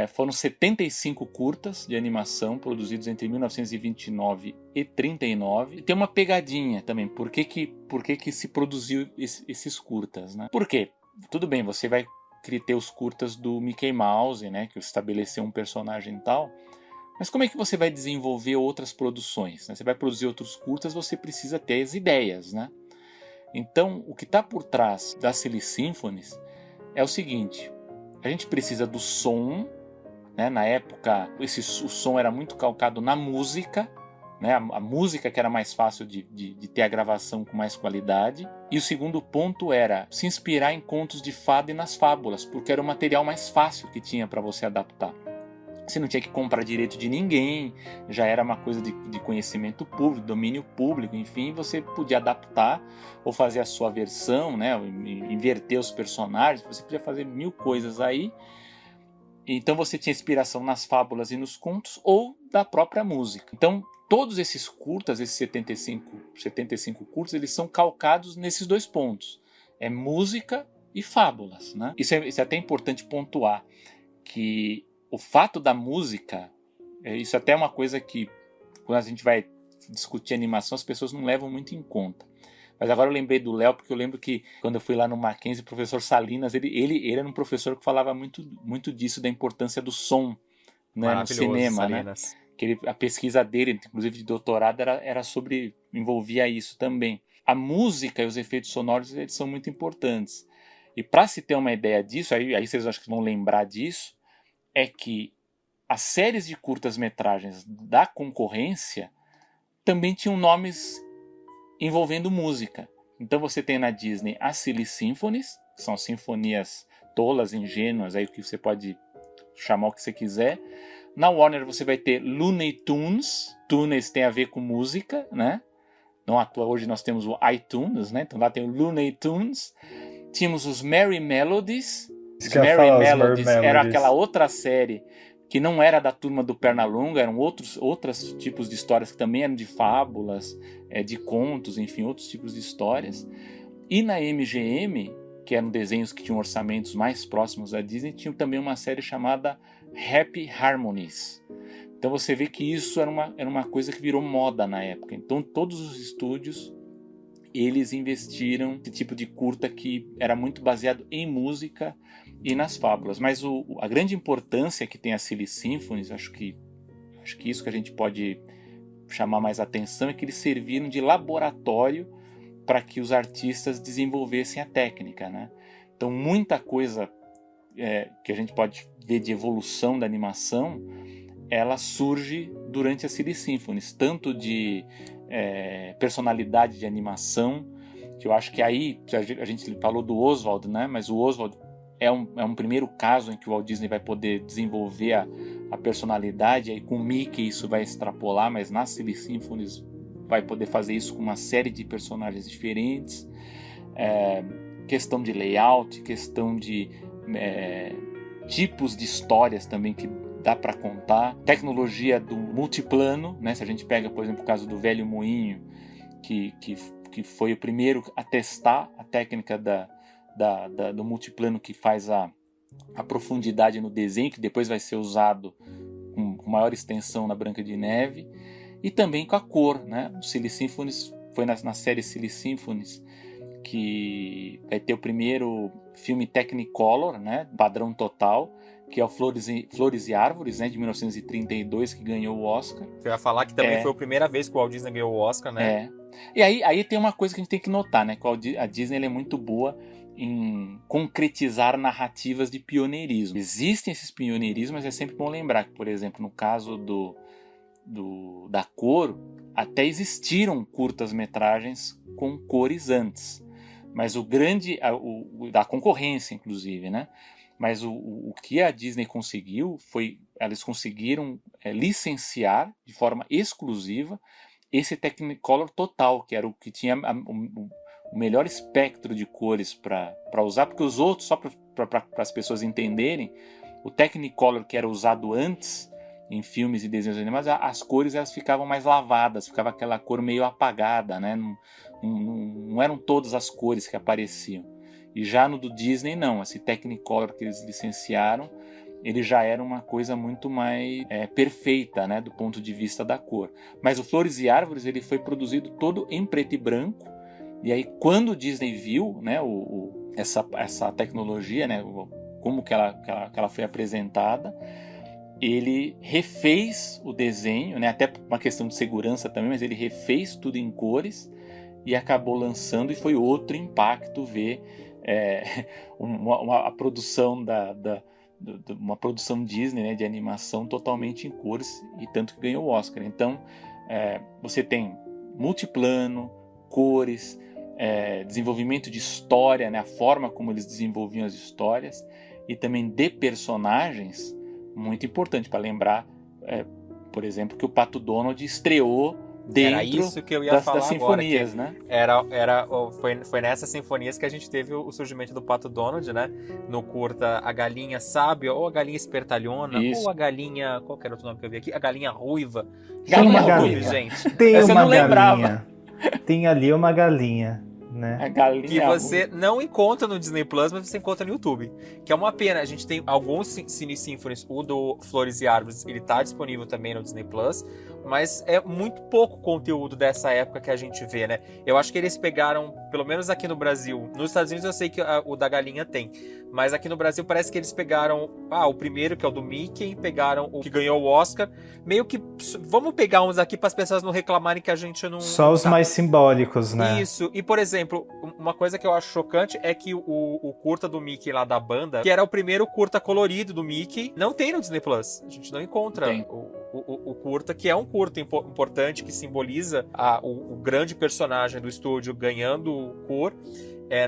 S4: Foram 75 curtas de animação produzidos entre 1929 e 39. E tem uma pegadinha também. Por que se produziu esses curtas, né? Por quê? Tudo bem, você vai ter os curtas do Mickey Mouse, né? Que estabeleceu um personagem e tal. Mas como é que você vai desenvolver outras produções, né? Você vai produzir outros curtas, você precisa ter as ideias, né? Então, o que está por trás da Silly Symphonies é o seguinte: a gente precisa do som, né? Na época o som era muito calcado na música, né? A música que era mais fácil de ter a gravação com mais qualidade. E o segundo ponto era se inspirar em contos de fada e nas fábulas, porque era o material mais fácil que tinha para você adaptar. Você não tinha que comprar direito de ninguém, já era uma coisa de conhecimento público, domínio público, enfim, você podia adaptar ou fazer a sua versão, né, inverter os personagens, você podia fazer 1000 coisas aí. Então você tinha inspiração nas fábulas e nos contos ou da própria música. Então todos esses curtas, esses 75 curtas, eles são calcados nesses 2 pontos, música e fábulas, né? Isso é até importante pontuar, que o fato da música, isso até é uma coisa que, quando a gente vai discutir animação, as pessoas não levam muito em conta. Mas agora eu lembrei do Léo, porque eu lembro que, quando eu fui lá no Mackenzie, o professor Salinas, ele era um professor que falava muito disso, da importância do som, né, no cinema, Salinas, né? Que a pesquisa dele, inclusive de doutorado, era sobre, envolvia isso também. A música e os efeitos sonoros, eles são muito importantes. E para se ter uma ideia disso, aí vocês acho que vão lembrar disso, é que as séries de curtas-metragens da concorrência também tinham nomes envolvendo música. Então você tem na Disney as Silly Symphonies, que são sinfonias tolas, ingênuas, aí que você pode chamar o que você quiser. Na Warner você vai ter Looney Tunes. Tunes tem a ver com música, né? Não à toa hoje nós temos o iTunes, né? Então lá tem o Looney Tunes. Tínhamos os Merry Melodies. Os Merry Melodies era aquela outra série que não era da turma do Pernalonga, eram outros tipos de histórias que também eram de fábulas, de contos, enfim, outros tipos de histórias. E na MGM, que eram desenhos que tinham orçamentos mais próximos da Disney, tinha também uma série chamada Happy Harmonies. Então você vê que isso era uma coisa que virou moda na época. Então todos os estúdios, eles investiram nesse tipo de curta que era muito baseado em música e nas fábulas. Mas a grande importância que tem a Silly Symphonies, acho que isso que a gente pode chamar mais atenção, é que eles serviram de laboratório para que os artistas desenvolvessem a técnica, né? Então muita coisa que a gente pode ver de evolução da animação, ela surge durante a Silly Symphonies, tanto de personalidade de animação, que eu acho que aí, a gente falou do Oswald, né? Mas o Oswald é um primeiro caso em que o Walt Disney vai poder desenvolver a personalidade, aí com o Mickey isso vai extrapolar, mas na Silly Symphonies vai poder fazer isso com uma série de personagens diferentes, questão de layout, questão de tipos de histórias também que dá para contar. Tecnologia do multiplano, né? Se a gente pega, por exemplo, o caso do Velho Moinho, que foi o primeiro a testar a técnica do multiplano, que faz a profundidade no desenho, que depois vai ser usado com maior extensão na Branca de Neve, e também com a cor, né? O Silly Symphonies foi na série Silly Symphonies que vai ter o primeiro filme Technicolor, né? Padrão total, que é o Flores e Árvores, né? De 1932, que ganhou o Oscar.
S3: Você vai falar que também foi a primeira vez que o Walt Disney ganhou o Oscar, né?
S4: E aí tem uma coisa que a gente tem que notar, né? Que a Disney ela é muito boa em concretizar narrativas de pioneirismo. Existem esses pioneirismos, mas é sempre bom lembrar que, por exemplo, no caso da cor, até existiram curtas-metragens com cores antes. Mas da concorrência, inclusive, né? Mas o que a Disney conseguiu eles conseguiram licenciar de forma exclusiva esse Technicolor total, que era o que tinha o melhor espectro de cores para usar, porque os outros, só para as pessoas entenderem, o Technicolor que era usado antes em filmes e desenhos animados, as cores elas ficavam mais lavadas, ficava aquela cor meio apagada, né? Não eram todas as cores que apareciam. E já no do Disney não, esse Technicolor que eles licenciaram, ele já era uma coisa muito mais perfeita, né, do ponto de vista da cor. Mas o Flores e Árvores ele foi produzido todo em preto e branco, e aí quando o Disney viu, né, essa tecnologia, né, como que ela foi apresentada, ele refez o desenho, né, até por uma questão de segurança também, mas ele refez tudo em cores e acabou lançando, e foi outro impacto ver a produção uma produção Disney, né, de animação totalmente em cores, e tanto que ganhou o Oscar. Então você tem multiplano, cores, desenvolvimento de história, né, a forma como eles desenvolviam as histórias, e também de personagens, muito importante para lembrar, por exemplo, que o Pato Donald estreou dentro
S3: isso que eu ia falar
S4: das sinfonias,
S3: agora,
S4: né?
S3: Foi nessas sinfonias que a gente teve o surgimento do Pato Donald, né? No curta A Galinha Sábia, ou A Galinha Espertalhona, ou A Galinha... Qual que era outro nome que eu vi aqui? A Galinha Ruiva.
S2: Tem uma
S3: Galinha,
S2: galinha.
S3: gente.
S2: Tem
S4: Essa eu
S2: uma
S4: não lembrava.
S2: Tem ali uma galinha, né?
S4: A galinha
S3: Que você não encontra no Disney Plus, mas você encontra no YouTube. Que é uma pena. A gente tem alguns Cine Symphonies, o do Flores e Árvores, ele tá disponível também no Disney Plus, mas é muito pouco conteúdo dessa época que a gente vê, né? Eu acho que eles pegaram, pelo menos aqui no Brasil, nos Estados Unidos eu sei que o da galinha tem, mas aqui no Brasil parece que eles pegaram o primeiro, que é o do Mickey, pegaram o que ganhou o Oscar, meio que vamos pegar uns aqui para as pessoas não reclamarem que a gente não...
S2: Só os mais simbólicos, né?
S3: Isso, e por exemplo, uma coisa que eu acho chocante é que o curta do Mickey lá da banda, que era o primeiro curta colorido do Mickey, não tem no Disney Plus. A gente não encontra o curta, que é um curta importante, que simboliza o grande personagem do estúdio ganhando cor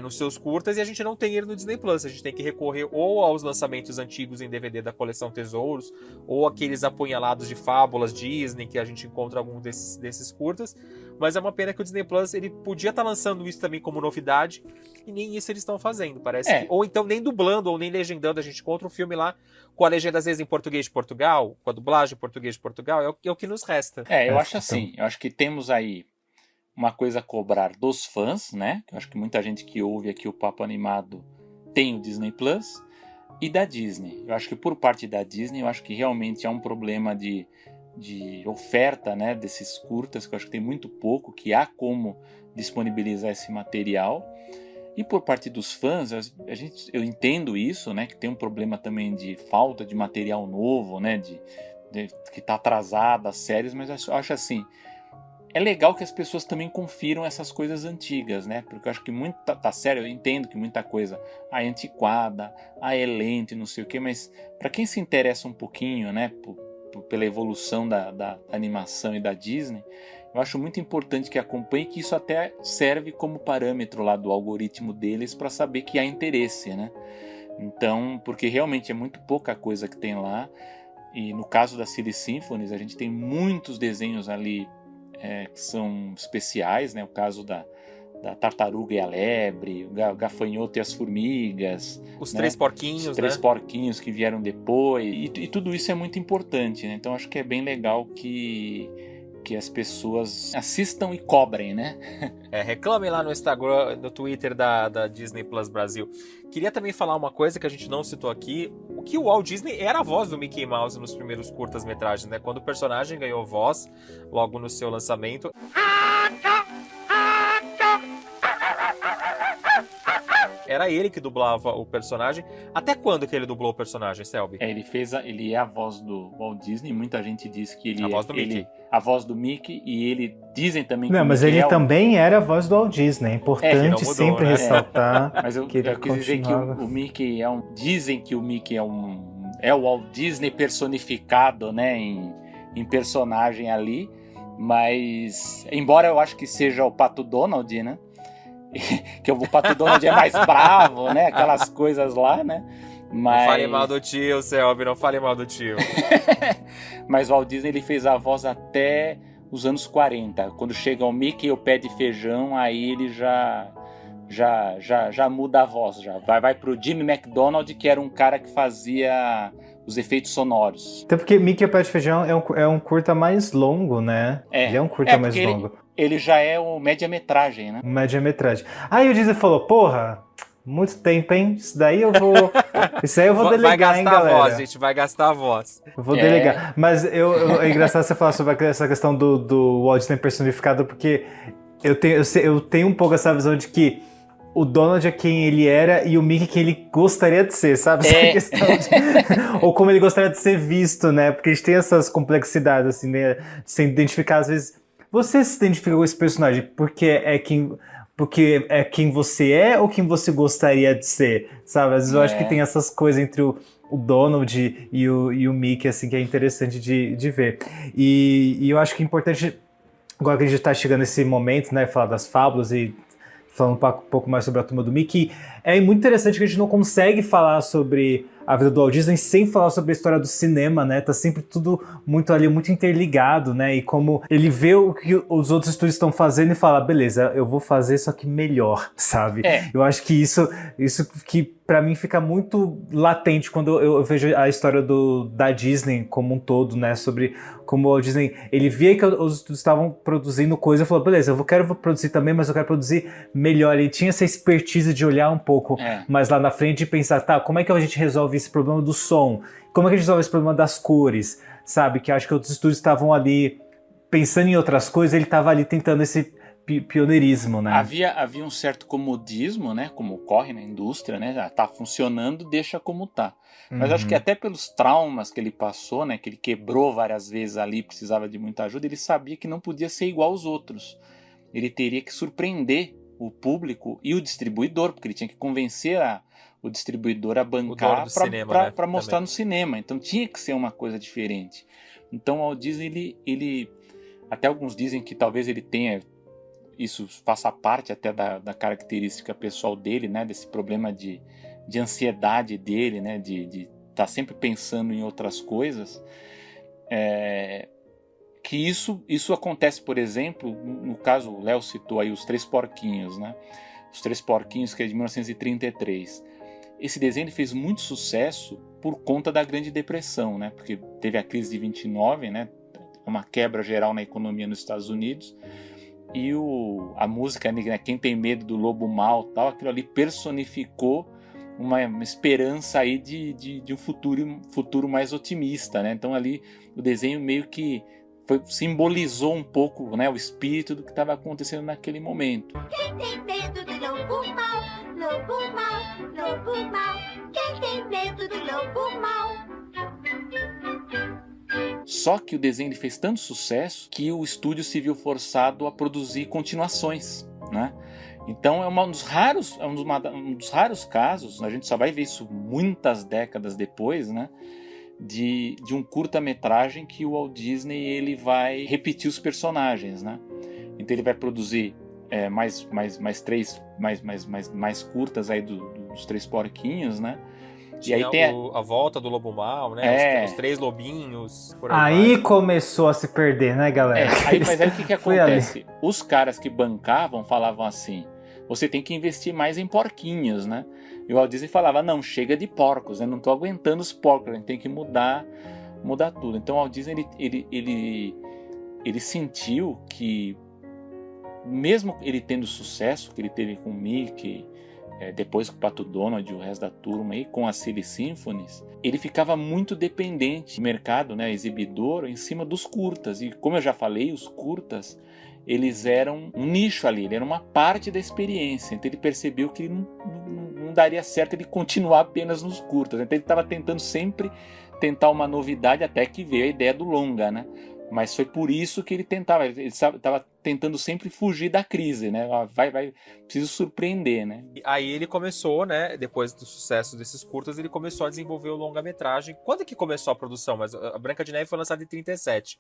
S3: nos seus curtas, e a gente não tem ele no Disney Plus. A gente tem que recorrer ou aos lançamentos antigos em DVD da coleção Tesouros, ou aqueles apunhalados de fábulas Disney, que a gente encontra algum desses curtas. Mas é uma pena que o Disney Plus ele podia estar lançando isso também como novidade, e nem isso eles estão fazendo, parece que, ou então nem dublando, ou nem legendando. A gente encontra um filme lá com a legenda às vezes em português de Portugal, com a dublagem em português de Portugal, é o que nos resta.
S4: Eu acho assim, eu acho que temos aí uma coisa a cobrar dos fãs, né? Eu acho que muita gente que ouve aqui o Papo Animado tem o Disney Plus, e da Disney. Eu acho que por parte da Disney, eu acho que realmente há um problema de oferta, né, desses curtas, que eu acho que tem muito pouco, que há como disponibilizar esse material. E por parte dos fãs, eu entendo isso, né, que tem um problema também de falta de material novo, né, que está atrasado as séries, mas eu acho assim, é legal que as pessoas também confiram essas coisas antigas, né? Porque eu acho que tá sério, eu entendo que muita coisa é antiquada, é lenta e não sei o que, mas para quem se interessa um pouquinho, né, pela evolução da animação e da Disney, eu acho muito importante que acompanhe, que isso até serve como parâmetro lá do algoritmo deles para saber que há interesse, né? Então, porque realmente é muito pouca coisa que tem lá, e no caso da Silly Symphonies, a gente tem muitos desenhos ali que são especiais, né? O caso da tartaruga e a lebre, o gafanhoto e as formigas.
S3: Os
S4: né?
S3: três porquinhos,
S4: Os três
S3: né?
S4: porquinhos que vieram depois. E tudo isso é muito importante, né? Então acho que é bem legal que as pessoas assistam e cobrem, né?
S3: Reclamem lá no Instagram, no Twitter da Disney Plus Brasil. Queria também falar uma coisa que a gente não citou aqui, o que o Walt Disney era a voz do Mickey Mouse nos primeiros curtas-metragens, né? Quando o personagem ganhou voz, logo no seu lançamento. Era ele que dublava o personagem. Até quando que ele dublou o personagem, Selby?
S4: Ele é a voz do Walt Disney. Muita gente diz que ele
S3: A voz do Mickey.
S4: A voz do Mickey, e ele dizem também que
S2: Não,
S4: o
S2: mas
S4: Mickey
S2: ele
S4: é
S2: também era a voz do Walt Disney. É
S3: que não
S2: importante
S3: mudou,
S2: sempre
S3: né?
S2: ressaltar
S4: Mas eu
S2: que ele
S4: quis dizer que
S2: continuava.
S4: o Mickey dizem que o Mickey é o Walt Disney personificado, né, em personagem ali. Mas, embora eu acho que seja o Pato Donald, né? Que o Pato Donald é mais bravo, né? Aquelas coisas lá, né? Mas...
S3: Não fale mal do tio, Selby, não fale mal do tio.
S4: Mas o Walt Disney ele fez a voz até os anos 40. Quando chega o Mickey e o Pé de Feijão, aí ele já muda a voz. Vai pro Jimmy McDonald, que era um cara que fazia os efeitos sonoros.
S2: Até porque Mickey e o Pé de Feijão é um curta mais longo, né? Ele é um curta mais longo.
S4: Ele já é o média-metragem, né?
S2: Média-metragem. Aí o Disney falou, porra, muito tempo, hein? Isso aí eu vou delegar,
S3: Vai gastar
S2: hein, galera?
S3: a voz, gente, vai gastar a voz.
S2: Eu vou delegar. Mas é engraçado você falar sobre essa questão do Walt Disney personificado, porque eu tenho um pouco essa visão de que o Donald é quem ele era e o Mickey quem ele gostaria de ser, sabe? Essa questão ou como ele gostaria de ser visto, né? Porque a gente tem essas complexidades, assim, né? De se identificar, às vezes... Você se identifica com esse personagem porque é quem você é ou quem você gostaria de ser, sabe? Às vezes eu acho que tem essas coisas entre o Donald e o Mickey, assim, que é interessante de ver. E eu acho que é importante, agora que a gente está chegando nesse momento, né, falar das fábulas e falando um pouco mais sobre a Turma do Mickey, é muito interessante que a gente não consegue falar sobre a vida do Walt Disney sem falar sobre a história do cinema, né? Tá sempre tudo muito ali, muito interligado, né? E como ele vê o que os outros estúdios estão fazendo e fala, beleza, eu vou fazer só que melhor, sabe? Eu acho que isso que pra mim fica muito latente quando eu vejo a história da Disney como um todo, né? Sobre como o Walt Disney, ele via que os estúdios estavam produzindo coisa e falou, beleza, eu quero produzir também, mas eu quero produzir melhor. Ele tinha essa expertise de olhar um pouco mais lá na frente e pensar, tá, como é que a gente resolve esse problema do som? Como é que a gente resolve esse problema das cores? Sabe? Que acho que outros estúdios estavam ali pensando em outras coisas, ele estava ali tentando esse pioneirismo, né?
S4: Havia um certo comodismo, né? Como ocorre na indústria, né? Já tá funcionando, deixa como tá. Mas acho que até pelos traumas que ele passou, né? Que ele quebrou várias vezes ali, precisava de muita ajuda, ele sabia que não podia ser igual aos outros. Ele teria que surpreender o público e o distribuidor, porque ele tinha que convencer o distribuidor a bancar para mostrar também no cinema. Então tinha que ser uma coisa diferente. Então o Walt Disney, ele até alguns dizem que talvez ele tenha, isso faça parte até da característica pessoal dele, né, desse problema de ansiedade dele, né, de estar sempre pensando em outras coisas, que isso acontece, por exemplo, no caso, o Léo citou aí os Três Porquinhos, né, os Três Porquinhos, que é de 1933. Esse desenho fez muito sucesso por conta da Grande Depressão, né, porque teve a crise de 29, né, uma quebra geral na economia nos Estados Unidos, e a música, né, Quem Tem Medo do Lobo Mau, tal, aquilo ali personificou uma esperança aí de um futuro mais otimista, né? Então ali o desenho meio que simbolizou um pouco, né, o espírito do que estava acontecendo naquele momento.
S5: Quem tem medo do lobo mau, lobo mau, lobo mau. Quem tem medo do lobo mau?
S4: Só que o desenho fez tanto sucesso que o estúdio se viu forçado a produzir continuações, né? Então é um dos raros casos, a gente só vai ver isso muitas décadas depois, né? De um curta-metragem que o Walt Disney ele vai repetir os personagens, né? Então ele vai produzir mais curtas aí dos Três Porquinhos, né?
S3: Tinha
S4: e aí tem
S3: a volta do Lobo Mal, né? Os três lobinhos. Por
S2: Aí
S3: vai.
S2: começou a se perder, né, galera?
S4: Mas aí o que
S2: Foi ali.
S4: acontece? Os caras que bancavam falavam assim: você tem que investir mais em porquinhos, né? E o Walt Disney falava: não, chega de porcos, né? Não tô aguentando os porcos, a gente tem que mudar tudo. Então o Walt Disney ele sentiu que, mesmo ele tendo o sucesso que ele teve com o Mickey, depois com o Pato Donald e o resto da turma, e com a Silly Symphonies, ele ficava muito dependente do mercado, né, exibidor, em cima dos curtas. E como eu já falei, os curtas, eles eram um nicho ali, ele era uma parte da experiência. Então ele percebeu que não daria certo ele continuar apenas nos curtas. Então ele estava tentando sempre uma novidade, até que veio a ideia do longa, né? Mas foi por isso que ele estava tentando sempre fugir da crise, né? Preciso surpreender, né?
S3: E aí ele começou, né? Depois do sucesso desses curtas, ele começou a desenvolver o longa-metragem. Quando que começou a produção? Mas a Branca de Neve foi lançada em 37.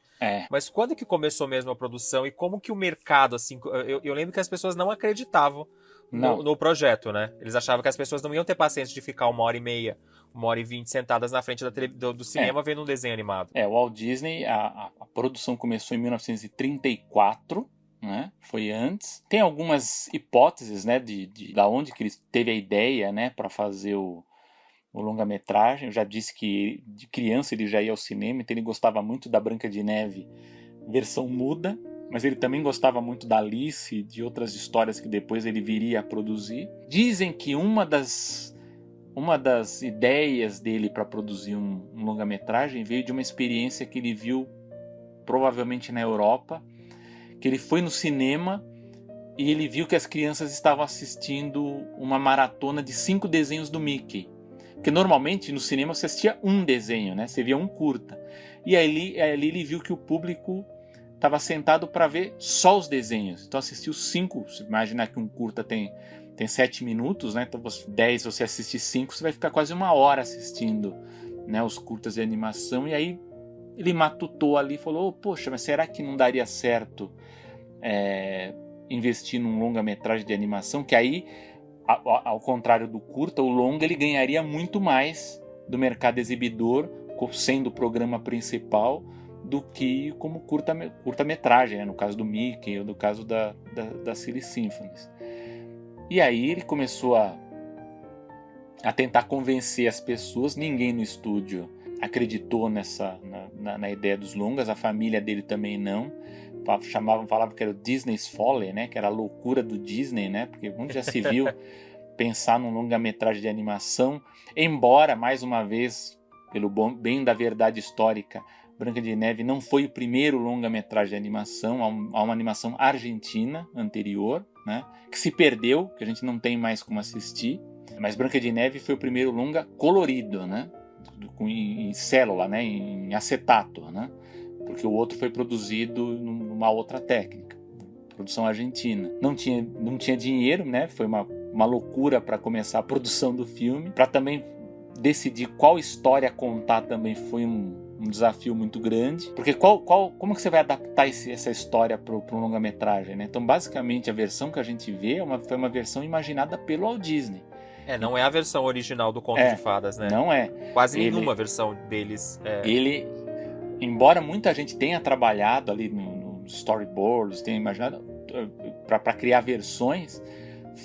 S3: Mas quando que começou mesmo a produção e como que o mercado, assim... Eu lembro que as pessoas não acreditavam no projeto, né? Eles achavam que as pessoas não iam ter paciência de ficar 1h30, 1h20 sentadas na frente do cinema vendo um desenho animado.
S4: O Walt Disney, a produção começou em 1934, né? Foi antes. Tem algumas hipóteses, né, da onde que ele teve a ideia, né, para fazer o longa-metragem. Eu já disse que de criança ele já ia ao cinema, então ele gostava muito da Branca de Neve versão muda, mas ele também gostava muito da Alice e de outras histórias que depois ele viria a produzir. Dizem que uma das ideias dele para produzir um longa-metragem veio de uma experiência que ele viu provavelmente na Europa, que ele foi no cinema e ele viu que as crianças estavam assistindo uma maratona de 5 desenhos do Mickey. Porque normalmente no cinema você assistia um desenho, né? Você via um curta. E ali ele viu que o público estava sentado para ver só os desenhos. Então assistiu 5. Você imaginar que um curta tem 7 minutos, né? Então 10 você assistir 5, você vai ficar quase 1 hora assistindo, né, os curtas de animação. E aí ele matutou ali e falou: poxa, mas será que não daria certo investir num longa-metragem de animação? Que aí, ao contrário do curta, o longa ele ganharia muito mais do mercado exibidor, sendo o programa principal, do que como curta-metragem, né? No caso do Mickey ou no caso da Silly Symphonies. E aí ele começou a tentar convencer as pessoas. Ninguém no estúdio acreditou na ideia dos longas, a família dele também não. Falavam que era o Disney's Folly, né? Que era a loucura do Disney, né? Porque onde já se viu pensar num longa-metragem de animação, embora, mais uma vez, pelo bem da verdade histórica, Branca de Neve não foi o primeiro longa-metragem de animação, há uma animação argentina anterior, né, que se perdeu, que a gente não tem mais como assistir, mas Branca de Neve foi o primeiro longa colorido, né, em célula, né, em acetato, né, porque o outro foi produzido numa outra técnica, produção argentina. Não tinha dinheiro, né, foi uma loucura para começar a produção do filme, para também decidir qual história contar também foi um desafio muito grande, porque como que você vai adaptar essa história para um longa-metragem, né? Então, basicamente, a versão que a gente vê foi uma versão imaginada pelo Walt Disney.
S3: Não é a versão original do Conto de Fadas, né?
S4: Não é.
S3: Quase nenhuma versão deles.
S4: Ele, embora muita gente tenha trabalhado ali no storyboards, tenha imaginado para criar versões,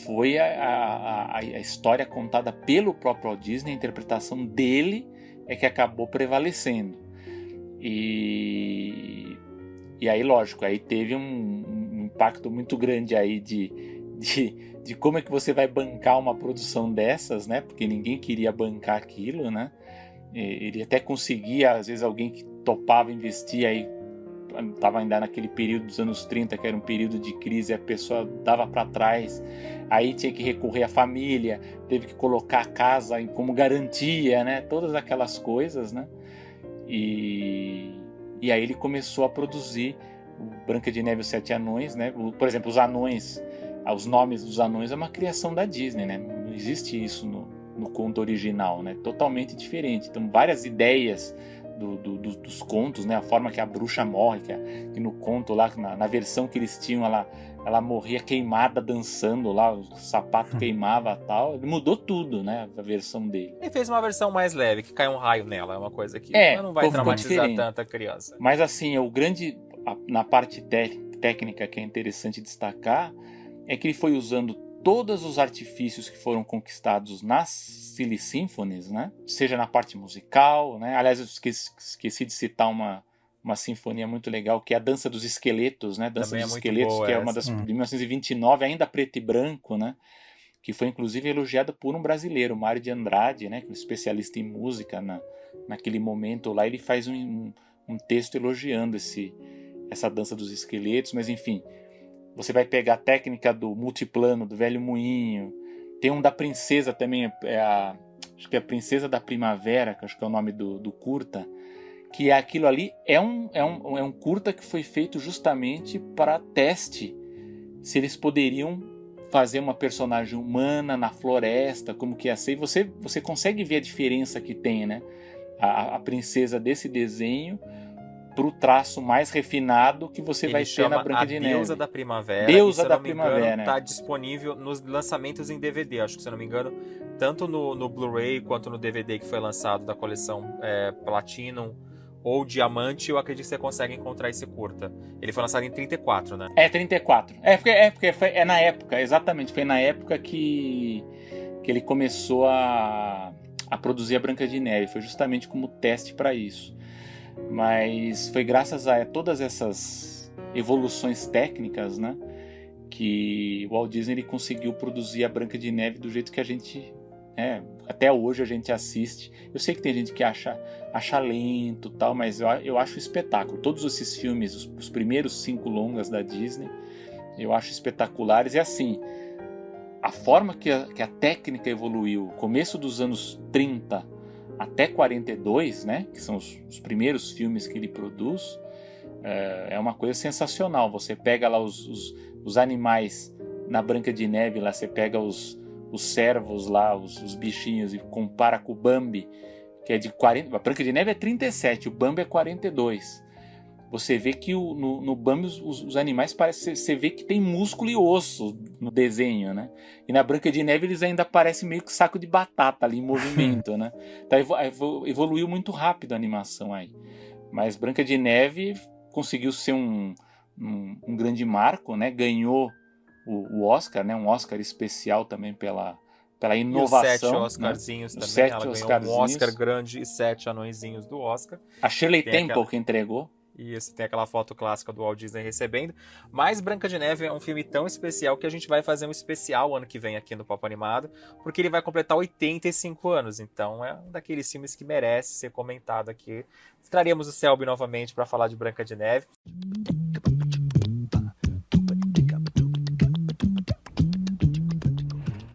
S4: foi a história contada pelo próprio Walt Disney, a interpretação dele é que acabou prevalecendo. E aí, lógico, aí teve um impacto muito grande aí de como é que você vai bancar uma produção dessas, né? Porque ninguém queria bancar aquilo, né? Ele até conseguia, às vezes, alguém que topava investir, aí estava ainda naquele período dos anos 30, que era um período de crise, a pessoa dava para trás, aí tinha que recorrer à família, teve que colocar a casa como garantia, né? Todas aquelas coisas, né? E aí ele começou a produzir o Branca de Neve e os Sete Anões, né? Por exemplo, os anões, os nomes dos anões é uma criação da Disney, né? Não existe isso no conto original, né? Totalmente diferente. Então, várias ideias dos contos, né? A forma que a bruxa morre, que no conto lá, na versão que eles tinham, ela morria queimada dançando lá, o sapato queimava e tal. Ele mudou tudo, né? A versão dele.
S3: Ele fez uma versão mais leve, que cai um raio nela, é uma coisa que não vai
S4: ficou
S3: traumatizar
S4: diferente.
S3: tanto a criança.
S4: Mas assim, na parte técnica que é interessante destacar é que ele foi usando todos os artifícios que foram conquistados nas Silly Symphonies, né? Seja na parte musical, né? Aliás, eu esqueci de citar uma sinfonia muito legal, que é a Dança dos Esqueletos, né? Dança
S3: Também
S4: dos
S3: é muito
S4: Esqueletos,
S3: boa
S4: que é
S3: essa.
S4: uma das de 1929, ainda preto e branco, né? Que foi inclusive elogiada por um brasileiro, Mário de Andrade, né? Que é um especialista em música naquele momento lá. Ele faz um texto elogiando essa Dança dos Esqueletos, mas enfim, você vai pegar a técnica do multiplano, do Velho Moinho, tem um da Princesa também, acho que é a Princesa da Primavera, que acho que é o nome do curta, que aquilo ali é um curta que foi feito justamente para teste se eles poderiam fazer uma personagem humana na floresta, como que ia ser, e você consegue ver a diferença que tem, né? A princesa desse desenho pro traço mais refinado que você vai ter na Branca de Neve.
S3: Deusa da Primavera.
S4: Deusa
S3: e, se
S4: da
S3: eu não me
S4: Primavera.
S3: engano, tá disponível nos lançamentos em DVD. Acho que, se eu não me engano, tanto no Blu-ray quanto no DVD que foi lançado da coleção Platinum ou Diamante, eu acredito que você consegue encontrar esse curta. Ele foi lançado em 34, né?
S4: 34. Porque é na época, exatamente. Foi na época que ele começou a produzir a Branca de Neve. Foi justamente como teste para isso. Mas foi graças a todas essas evoluções técnicas, né, que o Walt Disney ele conseguiu produzir a Branca de Neve do jeito que a gente, até hoje a gente assiste. Eu sei que tem gente que acha lento e tal, mas eu acho espetáculo. Todos esses filmes, os primeiros 5 longas da Disney, eu acho espetaculares. E assim, a forma que a técnica evoluiu, começo dos anos 30 até 42, né, que são os primeiros filmes que ele produz, é uma coisa sensacional. Você pega lá os animais na Branca de Neve, lá você pega os cervos lá, os bichinhos, e compara com o Bambi, que é de 40, a Branca de Neve é 37, o Bambi é 42. Você vê que no Bambi os animais parecem, você vê que tem músculo e osso no desenho, né? E na Branca de Neve eles ainda parecem meio que saco de batata ali em movimento, né? Então evoluiu muito rápido a animação aí. Mas Branca de Neve conseguiu ser um grande marco, né? Ganhou o Oscar, né? Um Oscar especial também pela inovação.
S3: E os 7 Oscarzinhos, né? Também. Ela ganhou um Oscar grande e 7 anõezinhos do Oscar.
S4: A Shirley Temple que entregou.
S3: E esse tem aquela foto clássica do Walt Disney recebendo. Mas Branca de Neve é um filme tão especial que a gente vai fazer um especial ano que vem aqui no Papo Animado, porque ele vai completar 85 anos. Então é um daqueles filmes que merece ser comentado aqui. Traremos o Selby novamente para falar de Branca de Neve.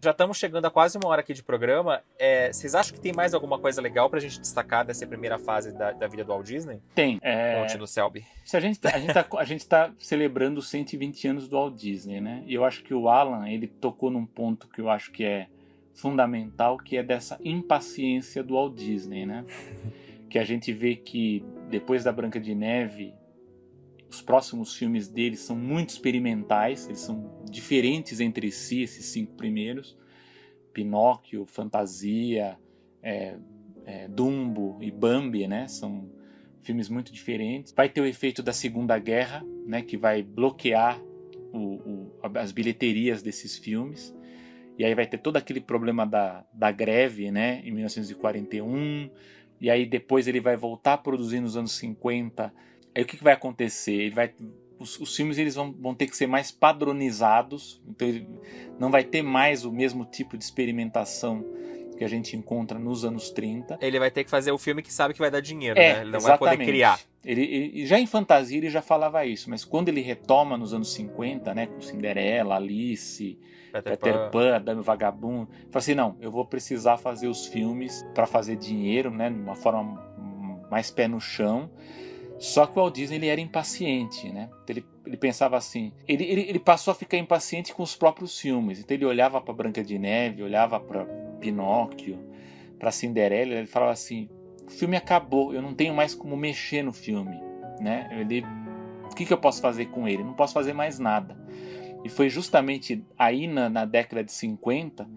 S3: Já estamos chegando a quase 1 hora aqui de programa. Vocês acham que tem mais alguma coisa legal pra gente destacar dessa primeira fase da vida do Walt Disney?
S4: Tem.
S3: Conte no Selby.
S4: A gente tá celebrando os 120 anos do Walt Disney, né? E eu acho que o Alan, ele tocou num ponto que eu acho que é fundamental, que é dessa impaciência do Walt Disney, né? Que a gente vê que depois da Branca de Neve, os próximos filmes dele são muito experimentais, eles são diferentes entre si, esses 5 primeiros. Pinóquio, Fantasia, Dumbo e Bambi, né? São filmes muito diferentes. Vai ter o efeito da Segunda Guerra, né? Que vai bloquear as bilheterias desses filmes. E aí vai ter todo aquele problema da greve, né? Em 1941. E aí depois ele vai voltar a produzir nos anos 50. Aí o que vai acontecer? Os filmes eles vão ter que ser mais padronizados, então ele não vai ter mais o mesmo tipo de experimentação que a gente encontra nos anos 30.
S3: Ele vai ter que fazer o filme que sabe que vai dar dinheiro, né? Ele não
S4: exatamente.
S3: vai poder criar.
S4: Ele já em Fantasia ele já falava isso, mas quando ele retoma nos anos 50, né, com Cinderela, Alice, Peter Pan, Dame Vagabundo, fala assim, não, eu vou precisar fazer os filmes para fazer dinheiro, né, de uma forma mais pé no chão. Só que o Walt Disney ele era impaciente, né? Ele pensava assim, ele passou a ficar impaciente com os próprios filmes. Então ele olhava para Branca de Neve, olhava para Pinóquio, para Cinderela, ele falava assim, o filme acabou, eu não tenho mais como mexer no filme, né? O que eu posso fazer com ele? Não posso fazer mais nada. E foi justamente aí na década de 50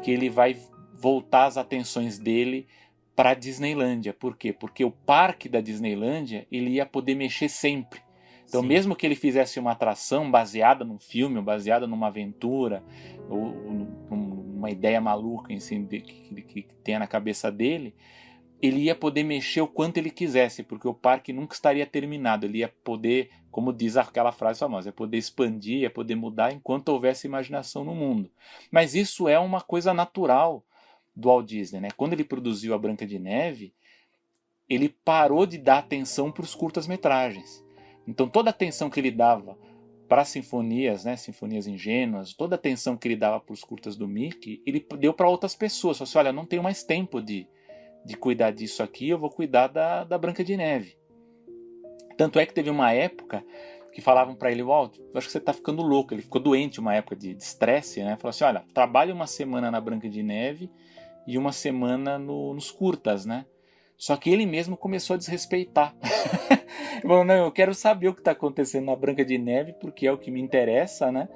S4: que ele vai voltar as atenções dele para a Disneylândia. Por quê? Porque o parque da Disneylândia ele ia poder mexer sempre. Então,
S3: Sim.
S4: mesmo que ele fizesse uma atração baseada num filme, ou baseada numa aventura, ou uma ideia maluca assim, que tenha na cabeça dele, ele ia poder mexer o quanto ele quisesse, porque o parque nunca estaria terminado. Ele ia poder, como diz aquela frase famosa, ia poder expandir, ia poder mudar enquanto houvesse imaginação no mundo. Mas isso é uma coisa natural do Walt Disney, né? Quando ele produziu a Branca de Neve, ele parou de dar atenção para os curtas-metragens. Então toda a atenção que ele dava para as sinfonias, né, sinfonias ingênuas, toda a atenção que ele dava para os curtas do Mickey, ele deu para outras pessoas. Falou assim, olha, não tenho mais tempo de cuidar disso aqui, eu vou cuidar da Branca de Neve. Tanto é que teve uma época que falavam para ele, Walt, eu acho que você está ficando louco. Ele ficou doente uma época de estresse, né? Falou assim, olha, trabalhe uma semana na Branca de Neve e uma semana nos curtas, né? Só que ele mesmo começou a desrespeitar. Ele falou, não, eu quero saber o que está acontecendo na Branca de Neve, porque é o que me interessa, né?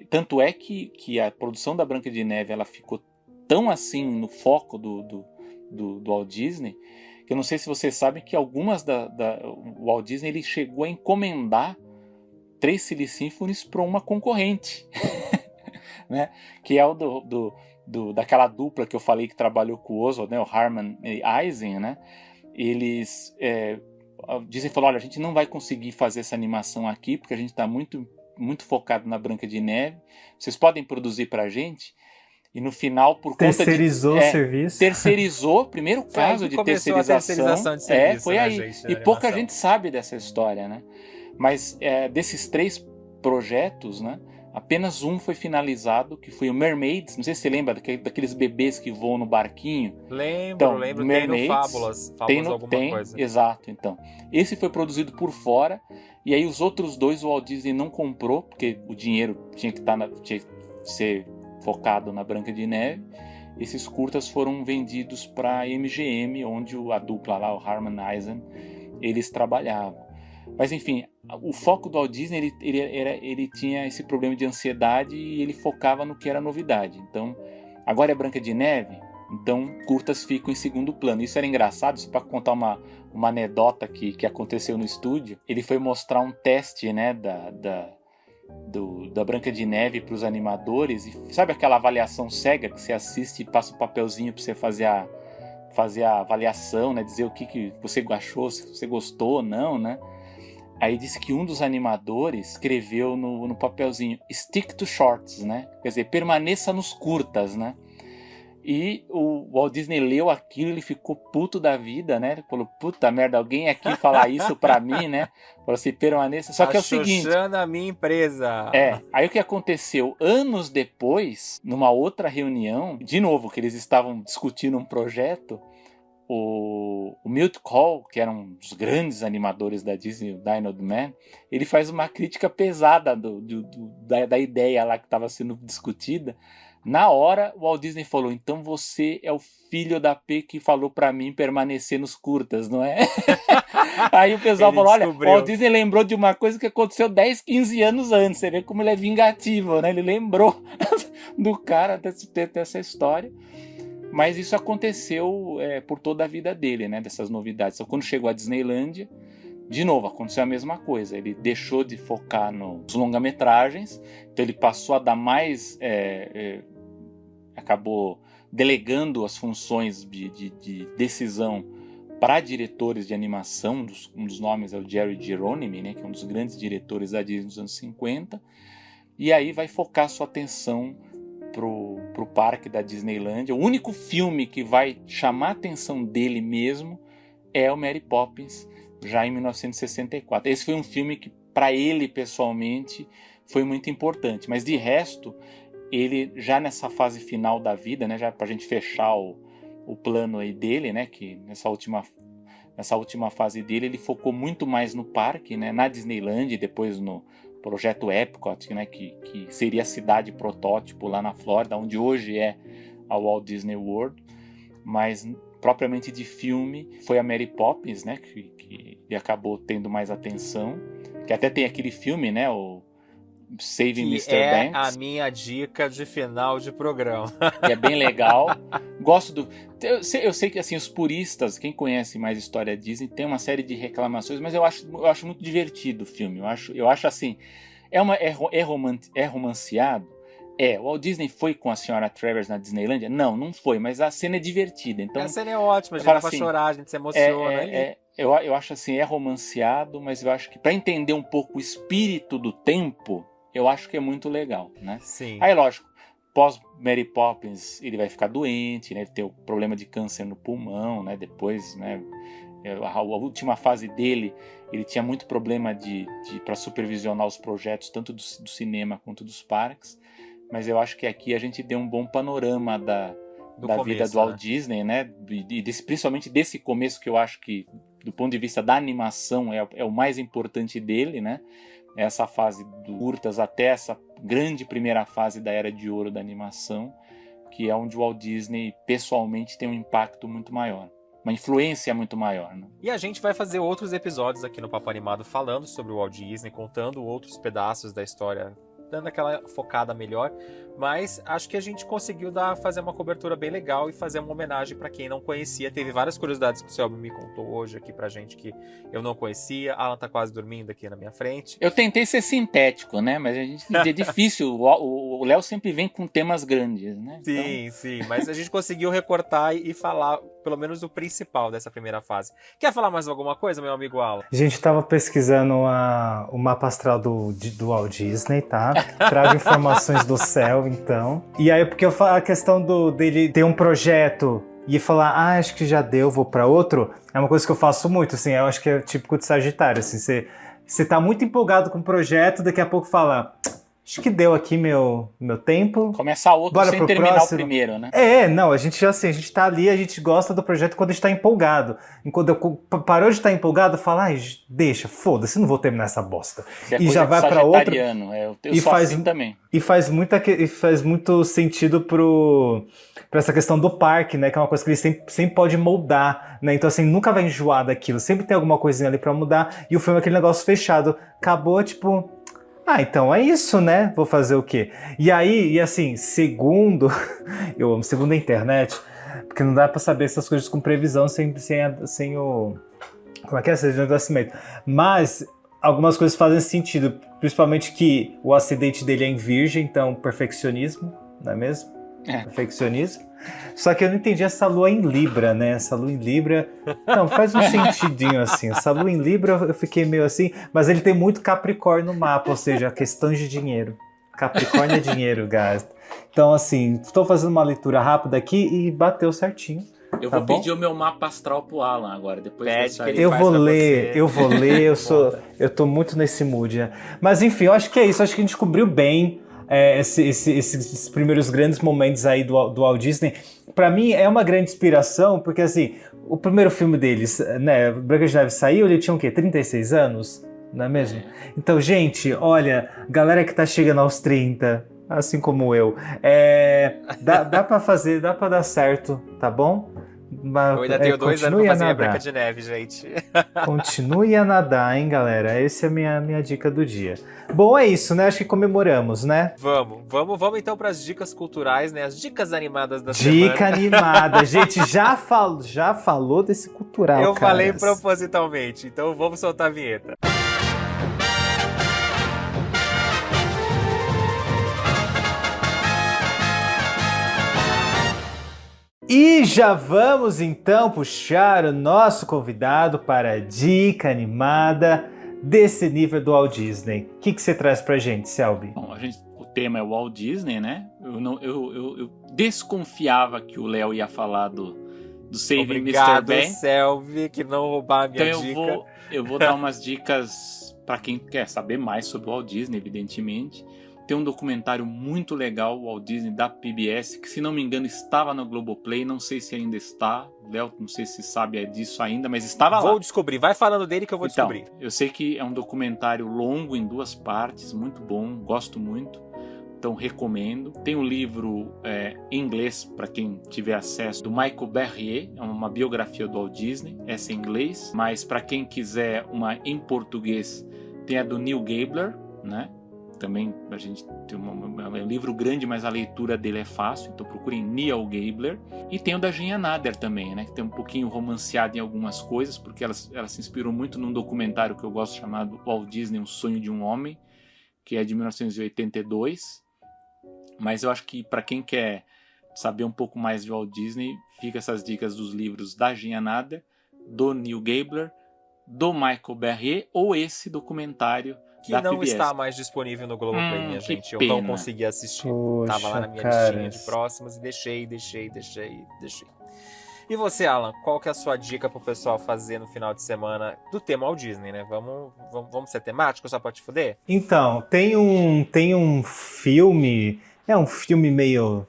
S4: Tanto é que a produção da Branca de Neve ela ficou tão assim no foco do Walt Disney, que eu não sei se vocês sabem que algumas o Walt Disney ele chegou a encomendar 3 Silly Symphonies para uma concorrente, né? Que é o daquela dupla que eu falei que trabalhou com o Oswald, né? O Harman e Eisen, né? Eles Disney falou, olha, a gente não vai conseguir fazer essa animação aqui, porque a gente está muito, muito focado na Branca de Neve, vocês podem produzir para a gente? E no final, por conta de...
S2: Terceirizou o serviço.
S4: Terceirizou, primeiro caso de terceirização.
S3: De serviço,
S4: foi
S3: né,
S4: aí.
S3: gente,
S4: e pouca gente sabe dessa história, né? Mas desses 3 projetos, né, apenas um foi finalizado, que foi o Mermaids. Não sei se você lembra daqueles bebês que voam no barquinho.
S3: Lembro.
S4: Mermaids,
S3: tem no Fábulas alguma coisa.
S4: Exato, então. Esse foi produzido por fora, e aí os outros 2 o Walt Disney não comprou, porque o dinheiro tinha que ser focado na Branca de Neve. Esses curtas foram vendidos para a MGM, onde a dupla lá, o Harman Eisen, eles trabalhavam. Mas enfim, o foco do Walt Disney ele tinha esse problema de ansiedade e ele focava no que era novidade. Então, agora é Branca de Neve, então curtas ficam em segundo plano. Isso era engraçado, só para contar uma anedota que aconteceu no estúdio. Ele foi mostrar um teste, né, da Branca de Neve para os animadores, e sabe aquela avaliação cega que você assiste e passa o papelzinho para você fazer a avaliação, né, dizer o que você achou, se você gostou ou não, né? Aí disse que um dos animadores escreveu no papelzinho stick to shorts, né? Quer dizer, permaneça nos curtas, né? E o Walt Disney leu aquilo, ele ficou puto da vida, né? Ele falou, puta merda, alguém aqui falar isso pra mim, né? Falou assim, permaneça. Só que é o seguinte...
S3: a minha empresa.
S4: Aí o que aconteceu? Anos depois, numa outra reunião, de novo, que eles estavam discutindo um projeto, o Milt Kahl, que era um dos grandes animadores da Disney, o Dinosaur Man, ele faz uma crítica pesada da ideia lá que estava sendo discutida. Na hora, o Walt Disney falou, então você é o filho da P que falou pra mim permanecer nos curtas, não é? Aí o pessoal falou, olha, o Walt Disney lembrou de uma coisa que aconteceu 10, 15 anos antes. Você vê como ele é vingativo, né? Ele lembrou do cara dessa história. Mas isso aconteceu por toda a vida dele, né? Dessas novidades. Então, quando chegou a Disneylândia, de novo, aconteceu a mesma coisa. Ele deixou de focar nos longa-metragens, então ele passou a dar mais... acabou delegando as funções de decisão para diretores de animação. Um dos nomes é o Jerry Geronimi, né, que é um dos grandes diretores da Disney nos anos 50. E aí vai focar sua atenção pro parque da Disneylândia. O único filme que vai chamar a atenção dele mesmo é o Mary Poppins, já em 1964. Esse foi um filme que, para ele pessoalmente, foi muito importante. Mas de resto, ele já nessa fase final da vida, né, já para a gente fechar o plano aí dele, né, que nessa última fase dele, ele focou muito mais no parque, né, na Disneyland, e depois no projeto Epcot, né, que seria a cidade protótipo lá na Flórida, onde hoje é a Walt Disney World. Mas propriamente de filme foi a Mary Poppins, né, que acabou tendo mais atenção, que até tem aquele filme, né, o Saving
S3: Que
S4: Mr.
S3: é
S4: Banks,
S3: a minha dica de final de programa.
S4: que é bem legal. Gosto do... Eu sei que, assim, os puristas, quem conhece mais história Disney, tem uma série de reclamações, mas eu acho muito divertido o filme. Eu acho assim... É romanceado? O Walt Disney foi com a senhora Travers na Disneylândia? Não foi, mas a cena é divertida. Então,
S3: A cena é ótima, a gente
S4: falo
S3: dá pra
S4: assim,
S3: chorar, a gente se emociona ali.
S4: eu acho assim, é romanceado, mas eu acho que para entender um pouco o espírito do tempo, eu acho que é muito legal, né?
S3: Sim.
S4: Aí, lógico, pós Mary Poppins, ele vai ficar doente, né? Ele tem o problema de câncer no pulmão, né? Depois, né? A última fase dele, ele tinha muito problema para supervisionar os projetos, tanto do cinema quanto dos parques. Mas eu acho que aqui a gente deu um bom panorama da vida do Walt Disney, né? Principalmente desse começo, que eu acho que, do ponto de vista da animação, é o mais importante dele, né? Essa fase do curtas até essa grande primeira fase da Era de Ouro da animação, que é onde o Walt Disney pessoalmente tem um impacto muito maior, uma influência muito maior, né?
S3: E a gente vai fazer outros episódios aqui no Papo Animado falando sobre o Walt Disney, contando outros pedaços da história, dando aquela focada melhor, mas acho que a gente conseguiu fazer uma cobertura bem legal e fazer uma homenagem para quem não conhecia. Teve várias curiosidades que o Selby me contou hoje aqui pra gente que eu não conhecia. Alan tá quase dormindo aqui na minha frente.
S4: Eu tentei ser sintético, né? Mas é difícil. O Léo sempre vem com temas grandes, né?
S3: Sim, mas a gente conseguiu recortar e falar pelo menos o principal dessa primeira fase. Quer falar mais alguma coisa, meu amigo Alan?
S2: A gente tava pesquisando o mapa astral do Walt Disney, tá? Trago informações do céu, então. E aí, porque a questão dele ter um projeto e falar, acho que já deu, vou pra outro, é uma coisa que eu faço muito, assim, eu acho que é típico de Sagitário, assim, você tá muito empolgado com o projeto, daqui a pouco fala, acho que deu aqui meu tempo.
S4: Começar outro
S2: Bora
S4: sem terminar próximo. O primeiro, né?
S2: Não, a gente tá ali, a gente gosta do projeto quando a gente tá empolgado. Quando parou de estar empolgado, fala, deixa, foda-se, não vou terminar essa bosta.
S4: E já vai pra outro. Eu sou assim também.
S2: E faz muito sentido pra essa questão do parque, né? Que é uma coisa que ele sempre pode moldar, né? Então, assim, nunca vai enjoar daquilo. Sempre tem alguma coisinha ali pra mudar. E o filme é aquele negócio fechado. Acabou, tipo... então é isso, né? Vou fazer o quê? E aí, assim, segundo a internet, porque não dá pra saber essas coisas com previsão sem o... Como é que é? Certidão de nascimento. Mas algumas coisas fazem sentido, principalmente que o acidente dele é em Virgem, então perfeccionismo, não é mesmo? Perfeccionismo. Só que eu não entendi essa lua em Libra, né? Essa lua em Libra... Não, faz um sentidinho assim. Essa lua em Libra eu fiquei meio assim, mas ele tem muito Capricórnio no mapa, ou seja, questões de dinheiro. Capricórnio é dinheiro, guys. Então, assim, estou fazendo uma leitura rápida aqui e bateu certinho.
S4: Eu vou pedir o meu mapa astral pro Alan agora, depois dessa aí.
S2: Eu vou ler, eu tô muito nesse mood, né? Mas enfim, eu acho que é isso, acho que a gente cobriu bem esses primeiros grandes momentos aí do Walt Disney. Pra mim é uma grande inspiração, porque assim, o primeiro filme deles, né, Branca de Neve saiu, ele tinha o quê? 36 anos? Não é mesmo? Então, gente, olha, galera que tá chegando aos 30, assim como eu, dá pra fazer, dá pra dar certo, tá bom?
S3: Mas, eu ainda tenho 2 anos pra fazer a Branca de Neve, gente.
S2: Continue a nadar, hein, galera? Essa é a minha dica do dia. Bom, é isso, né? Acho que comemoramos, né?
S3: Vamos então pras dicas culturais, né? As dicas animadas da semana.
S2: Dica animada. Gente, já falou desse cultural,
S3: Eu falei propositalmente, então vamos soltar a vinheta.
S2: E já vamos então puxar o nosso convidado para a dica animada desse nível do Walt Disney. O que você traz pra gente, Selby?
S4: Bom, o tema é o Walt Disney, né? Eu desconfiava que o Léo ia falar do Saving Mr. Banks.
S3: Obrigado, Selby, que não roubar a minha dica.
S4: Eu vou dar umas dicas para quem quer saber mais sobre o Walt Disney, evidentemente. Tem um documentário muito legal, o Walt Disney, da PBS, que, se não me engano, estava no Globoplay, não sei se ainda está. Léo, não sei se sabe disso ainda, mas estava lá.
S3: Vou descobrir, vai falando dele que eu vou descobrir.
S4: Eu sei que é um documentário longo, em 2 partes, muito bom, gosto muito. Então recomendo. Tem um livro em inglês, para quem tiver acesso, do Michael Berrier, é uma biografia do Walt Disney, essa em inglês, mas para quem quiser uma em português, tem a do Neil Gabler, né? Também a gente tem um livro grande, mas a leitura dele é fácil, então procurem Neil Gabler. E tem o da Gina Nader também, né? Que tem um pouquinho romanceado em algumas coisas, porque ela se inspirou muito num documentário que eu gosto, chamado Walt Disney, Um Sonho de um Homem, que é de 1982. Mas eu acho que para quem quer saber um pouco mais de Walt Disney, fica essas dicas dos livros da Gina Nader, do Neil Gabler, do Michael Berrier, ou esse documentário
S3: que
S4: da
S3: não
S4: PBS.
S3: está mais disponível no Globoplay, minha
S4: que
S3: gente. Eu
S4: pena.
S3: não consegui assistir.
S2: Poxa,
S3: Tava lá na minha
S2: cara.
S3: listinha de próximas e deixei. E você, Alan, qual que é a sua dica pro pessoal fazer no final de semana do tema Walt Disney, né? Vamos ser temático só pra te fuder?
S2: Então, tem um filme, é um filme meio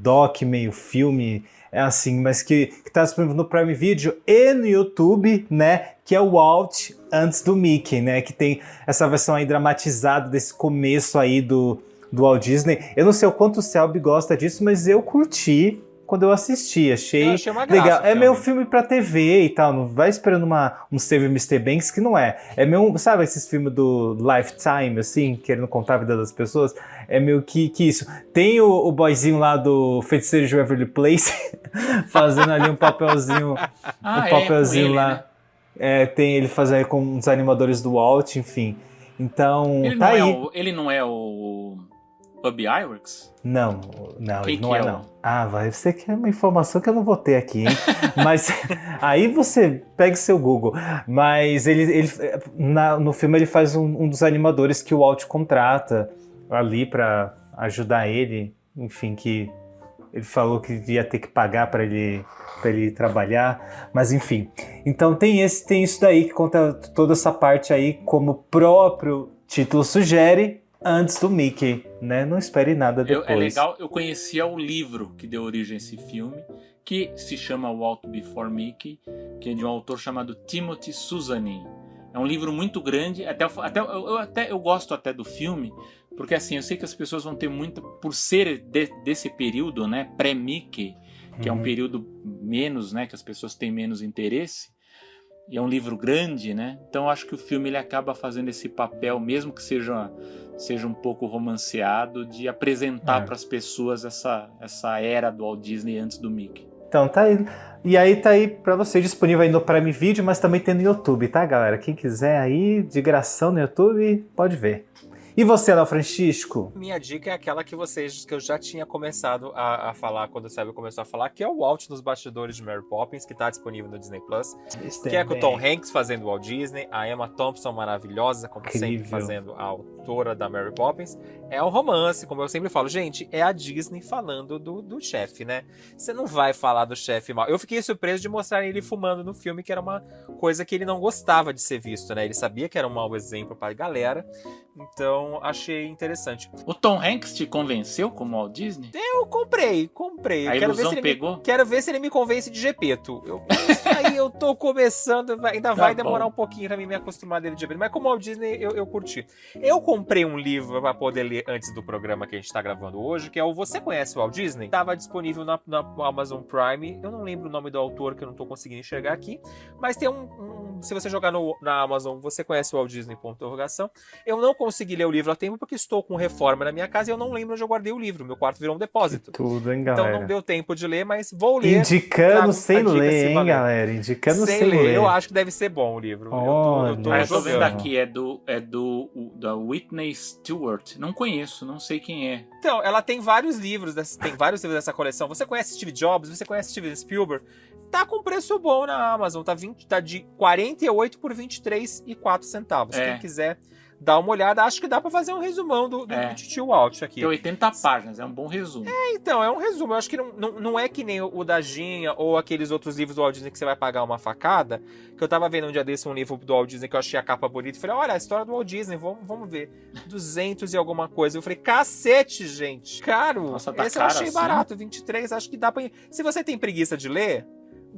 S2: doc, meio filme, é assim, mas que tá disponível no Prime Video e no YouTube, né? Que é o Walt antes do Mickey, né? Que tem essa versão aí dramatizada desse começo aí do Walt Disney. Eu não sei o quanto o Selby gosta disso, mas eu curti quando eu assisti,
S3: Eu
S2: achei
S3: achei uma graça
S2: legal.
S3: o
S2: É
S3: filme.
S2: meio filme pra TV e tal, não vai esperando um Save Mr. Banks, que não é. É meio, sabe esses filmes do Lifetime, assim, querendo contar a vida das pessoas? É meio que isso. Tem o boyzinho lá do Feiticeiro de Waverly Place, fazendo ali um papelzinho,
S4: com ele,
S2: lá.
S4: né?
S2: Tem ele fazendo com os animadores do Walt, enfim. Então,
S4: Ele
S2: tá
S4: não,
S2: aí.
S4: ele não é o Ub Iwerks?
S2: Não,
S4: Quem
S2: ele não
S4: que
S2: é
S4: é o-
S2: não. Ah, vai, você quer uma informação que eu não vou ter aqui, hein? Mas aí você pega seu Google. Mas no filme ele faz um dos animadores que o Walt contrata ali pra ajudar ele. Enfim, que ele falou que ia ter que pagar pra ele trabalhar. Mas enfim. Então tem isso daí que conta toda essa parte aí, como o próprio título sugere, antes do Mickey, né? Não espere nada depois.
S4: É legal, eu conhecia o livro que deu origem a esse filme, que se chama Walt Before Mickey, que é de um autor chamado Timothy Susanin. É um livro muito grande, eu gosto até do filme, porque assim, eu sei que as pessoas vão ter muito, por ser desse período, né, pré-Mickey, que é um período menos, né, que as pessoas têm menos interesse, e é um livro grande, né, então eu acho que o filme ele acaba fazendo esse papel, mesmo que seja um pouco romanceado, de apresentar para as pessoas essa era do Walt Disney antes do Mickey.
S2: Então tá aí. E aí tá aí pra você, disponível aí no Prime Video, mas também tem no YouTube, tá, galera? Quem quiser aí, de gração no YouTube, pode ver. E você, Léo Francisco?
S3: Minha dica é aquela que eu já tinha começado a falar quando o Sérgio começou a falar, que é o Walt nos bastidores de Mary Poppins, que tá disponível no Disney Plus. Que é com o Tom Hanks fazendo o Walt Disney, a Emma Thompson maravilhosa, como sempre,
S2: Incrível.
S3: fazendo a autora da Mary Poppins. É um romance, como eu sempre falo. Gente, é a Disney falando do chefe, né? Você não vai falar do chefe mal. Eu fiquei surpreso de mostrar ele fumando no filme, que era uma coisa que ele não gostava de ser visto, né? Ele sabia que era um mau exemplo pra galera, então achei interessante.
S4: O Tom Hanks te convenceu como Walt Disney?
S3: Eu comprei.
S4: A ilusão pegou?
S3: Quero ver se ele me convence de Gepeto. Isso aí eu tô começando, ainda vai demorar um pouquinho pra mim me acostumar dele de Gepeto. Mas como Walt Disney, eu curti. Eu comprei um livro pra poder ler antes do programa que a gente tá gravando hoje, que é o Você Conhece o Walt Disney? Tava disponível na Amazon Prime. Eu não lembro o nome do autor, que eu não tô conseguindo enxergar aqui. Mas tem se você jogar na Amazon, Você Conhece o Walt Disney? Interrogação. Eu não consegui ler o livro a tempo porque estou com reforma na minha casa e eu não lembro onde eu guardei o livro. Meu quarto virou um depósito.
S2: Tudo, hein,
S3: Então
S2: galera?
S3: não deu tempo de ler, mas vou ler.
S2: Indicando
S3: Trago
S2: sem
S3: a dica,
S2: ler,
S3: se
S2: hein,
S3: valer.
S2: galera? Indicando sem
S3: Sem ler.
S2: ler.
S3: Eu acho que deve ser bom o livro.
S2: Olha.
S3: Eu tô
S4: Eu tô vendo
S3: jogando.
S4: aqui, da Whitney Stewart. Não conheço, não sei quem é.
S3: Então, ela tem vários livros dessa coleção. Você conhece Steve Jobs? Você conhece Steven Spielberg? Tá com preço bom na Amazon. Tá de 48 por 23,04 centavos.
S4: É.
S3: Quem quiser dar uma olhada, acho que dá pra fazer um resumão do Tio Walt aqui.
S4: Tem 80 páginas, é um bom resumo.
S3: Então, é um resumo. Eu acho que não é que nem o da Ginha ou aqueles outros livros do Walt Disney que você vai pagar uma facada. Que eu tava vendo um dia desse um livro do Walt Disney que eu achei a capa bonita. E falei, olha, a história do Walt Disney, vamos ver. 200 e alguma coisa. Eu falei, cacete, gente. Caro.
S4: Nossa, tá
S3: esse
S4: caro
S3: eu achei
S4: assim?
S3: barato. 23, acho que dá pra... Se você tem preguiça de ler,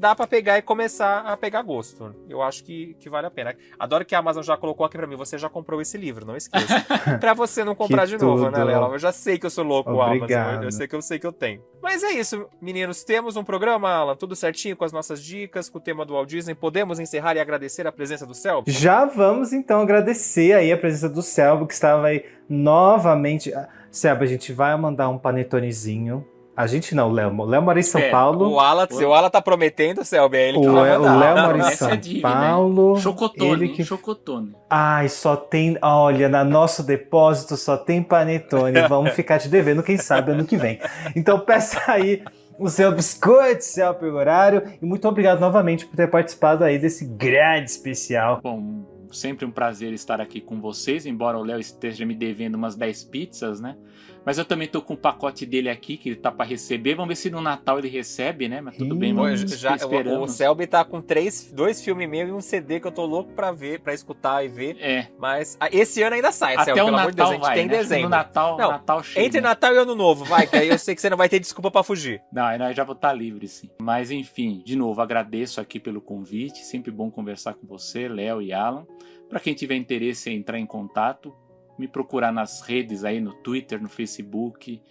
S3: dá pra pegar e começar a pegar gosto. Eu acho que vale a pena. Adoro que a Amazon já colocou aqui pra mim, você já comprou esse livro, não esqueça. Pra você não comprar de novo, né, Lela? Eu já sei que eu sou louco,
S2: Obrigado.
S3: Amazon. Eu sei que eu tenho. Mas é isso, meninos. Temos um programa, Alan, tudo certinho com as nossas dicas, com o tema do Walt Disney. Podemos encerrar e agradecer a presença do Selby?
S2: Já vamos então agradecer aí a presença do Selby, que estava aí novamente. Selby, a gente vai mandar um panetonezinho. A gente não, o Léo mora em São Paulo.
S3: O Alan tá prometendo, Selby, é ele que vai
S2: O
S3: mandar.
S2: Léo mora em
S4: essa
S2: São
S4: é dívida,
S2: Paulo.
S4: hein? Chocotone,
S2: Ele que...
S4: chocotone.
S2: Ai, só tem... Olha, no nosso depósito só tem panetone. Vamos ficar te devendo, quem sabe, ano que vem. Então peça aí o seu biscoito, seu horário. E muito obrigado novamente por ter participado aí desse grande especial.
S4: Bom, sempre um prazer estar aqui com vocês, embora o Léo esteja me devendo umas 10 pizzas, né? Mas eu também tô com o pacote dele aqui, que ele tá pra receber. Vamos ver se no Natal ele recebe, né? Mas tudo bem, vamos
S3: O Selby tá com 2 filmes meus e um CD que eu tô louco pra ver, pra escutar e ver. Mas esse ano ainda sai,
S4: até
S3: Selby,
S4: o
S3: pelo
S4: Natal
S3: amor de Deus, a gente
S4: vai,
S3: tem
S4: né?
S3: dezembro.
S4: No Natal chega.
S3: Entre Natal e Ano Novo, vai, que aí eu sei que você não vai ter desculpa pra fugir.
S4: Não, eu já vou estar livre, sim. Mas enfim, de novo, agradeço aqui pelo convite. Sempre bom conversar com você, Léo e Alan. Para quem tiver interesse em entrar em contato, me procurar nas redes aí, no Twitter, no Facebook,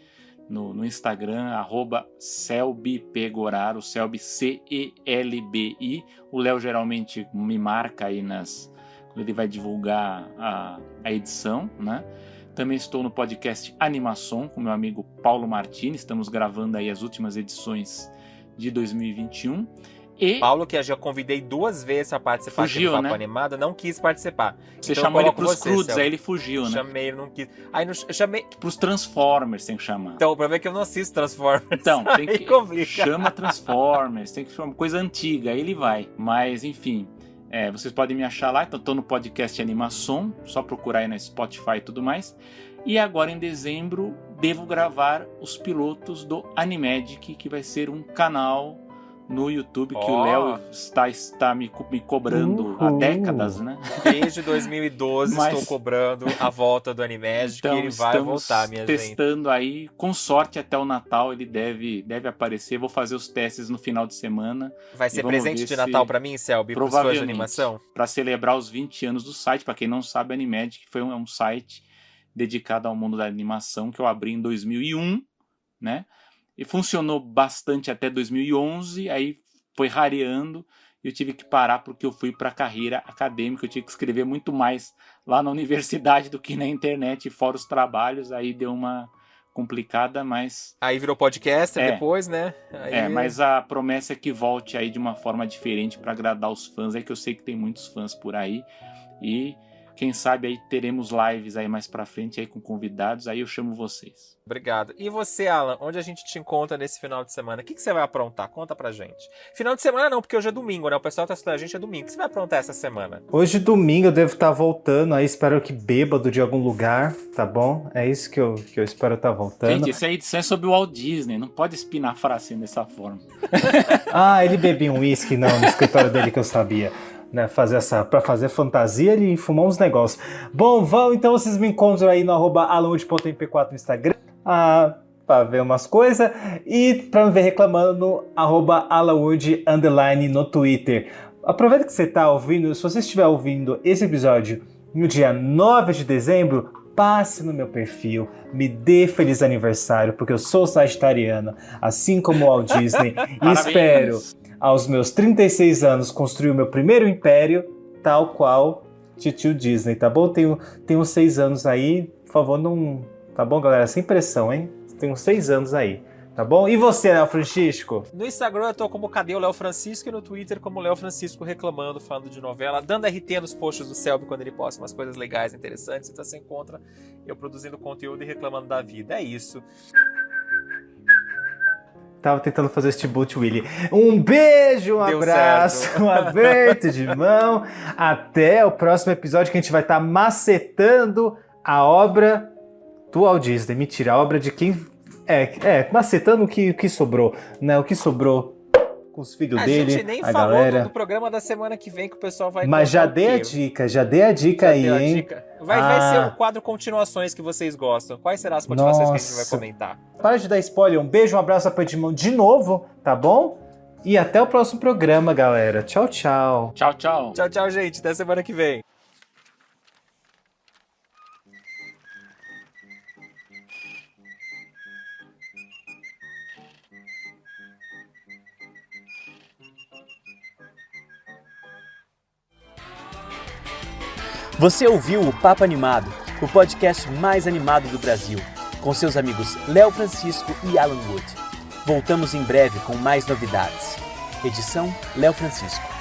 S4: no Instagram, @CelbiPegoraro, o Selby CELBI. O Léo geralmente me marca aí quando ele vai divulgar a edição, né? Também estou no podcast Animação com meu amigo Paulo Martini. Estamos gravando aí as últimas edições de 2021. E
S3: Paulo, que eu já convidei 2 vezes pra participar aqui do Papo Animado, não quis participar.
S4: Você
S3: então
S4: chamou ele pros crudos, aí ele fugiu, né?
S3: Chamei, ele não quis. Aí chamei...
S4: Pros Transformers tem que chamar.
S3: Então, o problema é que eu não assisto Transformers.
S4: Então, tem que...
S3: complica.
S4: Chama Transformers, tem que chamar coisa antiga, aí ele vai. Mas, enfim, vocês podem me achar lá, então tô no podcast Animação, só procurar aí na Spotify e tudo mais. E agora, em dezembro, devo gravar os pilotos do Animagic, que vai ser um canal no YouTube que o Léo está me cobrando há décadas, né?
S3: Desde 2012 estou cobrando a volta do Animagic, então, ele vai voltar, minha gente.
S4: Estamos testando aí, com sorte até o Natal ele deve aparecer. Vou fazer os testes no final de semana.
S3: Vai ser presente de Natal para mim, Selby, para sua animação?
S4: Para celebrar os 20 anos do site. Para quem não sabe, a Animagic foi um site dedicado ao mundo da animação que eu abri em 2001, né? E funcionou bastante até 2011, aí foi rareando e eu tive que parar porque eu fui para a carreira acadêmica, eu tive que escrever muito mais lá na universidade do que na internet, fora os trabalhos, aí deu uma complicada, mas...
S3: Aí virou podcaster depois, né?
S4: Mas a promessa é que volte aí de uma forma diferente para agradar os fãs, é que eu sei que tem muitos fãs por aí e... Quem sabe aí teremos lives aí mais pra frente aí com convidados, aí eu chamo vocês.
S3: Obrigado. E você, Alan, onde a gente te encontra nesse final de semana? O que você vai aprontar? Conta pra gente. Final de semana não, porque hoje é domingo, né? O pessoal tá assistindo a gente é domingo. O que você vai aprontar essa semana?
S2: Hoje domingo eu devo estar voltando, aí espero que bêbado de algum lugar, tá bom? É isso que eu espero estar voltando.
S4: Gente, essa edição é sobre o Walt Disney, não pode espinafrar assim dessa forma.
S2: Ele bebia um uísque no escritório dele que eu sabia. Né, pra fazer fantasia e fumar uns negócios. Bom, então vocês me encontram aí no @alanwood.mp4 no Instagram pra ver umas coisas e pra me ver reclamando no @alanwood_ no Twitter. Aproveita que você tá ouvindo, se você estiver ouvindo esse episódio no dia 9 de dezembro, passe no meu perfil, me dê feliz aniversário, porque eu sou sagitariano, assim como o Walt Disney, e espero... aos meus 36 anos, construir o meu primeiro império, tal qual Titio Disney, tá bom? Tenho 6 anos aí, por favor, não... Tá bom, galera? Sem pressão, hein? Tenho 6 anos aí, tá bom? E você, Léo Francisco?
S3: No Instagram eu tô como Cadê o Léo Francisco e no Twitter como Léo Francisco reclamando, falando de novela, dando RT nos posts do Selby quando ele posta umas coisas legais, interessantes, então você encontra eu produzindo conteúdo e reclamando da vida. É isso.
S2: Tava tentando fazer este boot, Willy. Um beijo, um abraço, um aperto de mão. Até o próximo episódio que a gente vai estar macetando a obra do Walt Disney. Mentira, a obra de quem... macetando o que sobrou, né? O que sobrou com os filhos dele,
S3: a gente nem
S2: a
S3: falou
S2: galera.
S3: do programa da semana que vem que o pessoal vai...
S2: Mas já dei a dica aí, hein?
S3: Vai ser o quadro continuações que vocês gostam. Quais serão as continuações que a gente vai comentar?
S2: Para de dar spoiler. Um beijo, um abraço, aperto de mão de novo, tá bom? E até o próximo programa, galera. Tchau, tchau.
S4: Tchau, tchau.
S3: Tchau, tchau, gente. Até semana que vem.
S1: Você ouviu o Papo Animado, o podcast mais animado do Brasil, com seus amigos Léo Francisco e Alan Wood. Voltamos em breve com mais novidades. Edição Léo Francisco.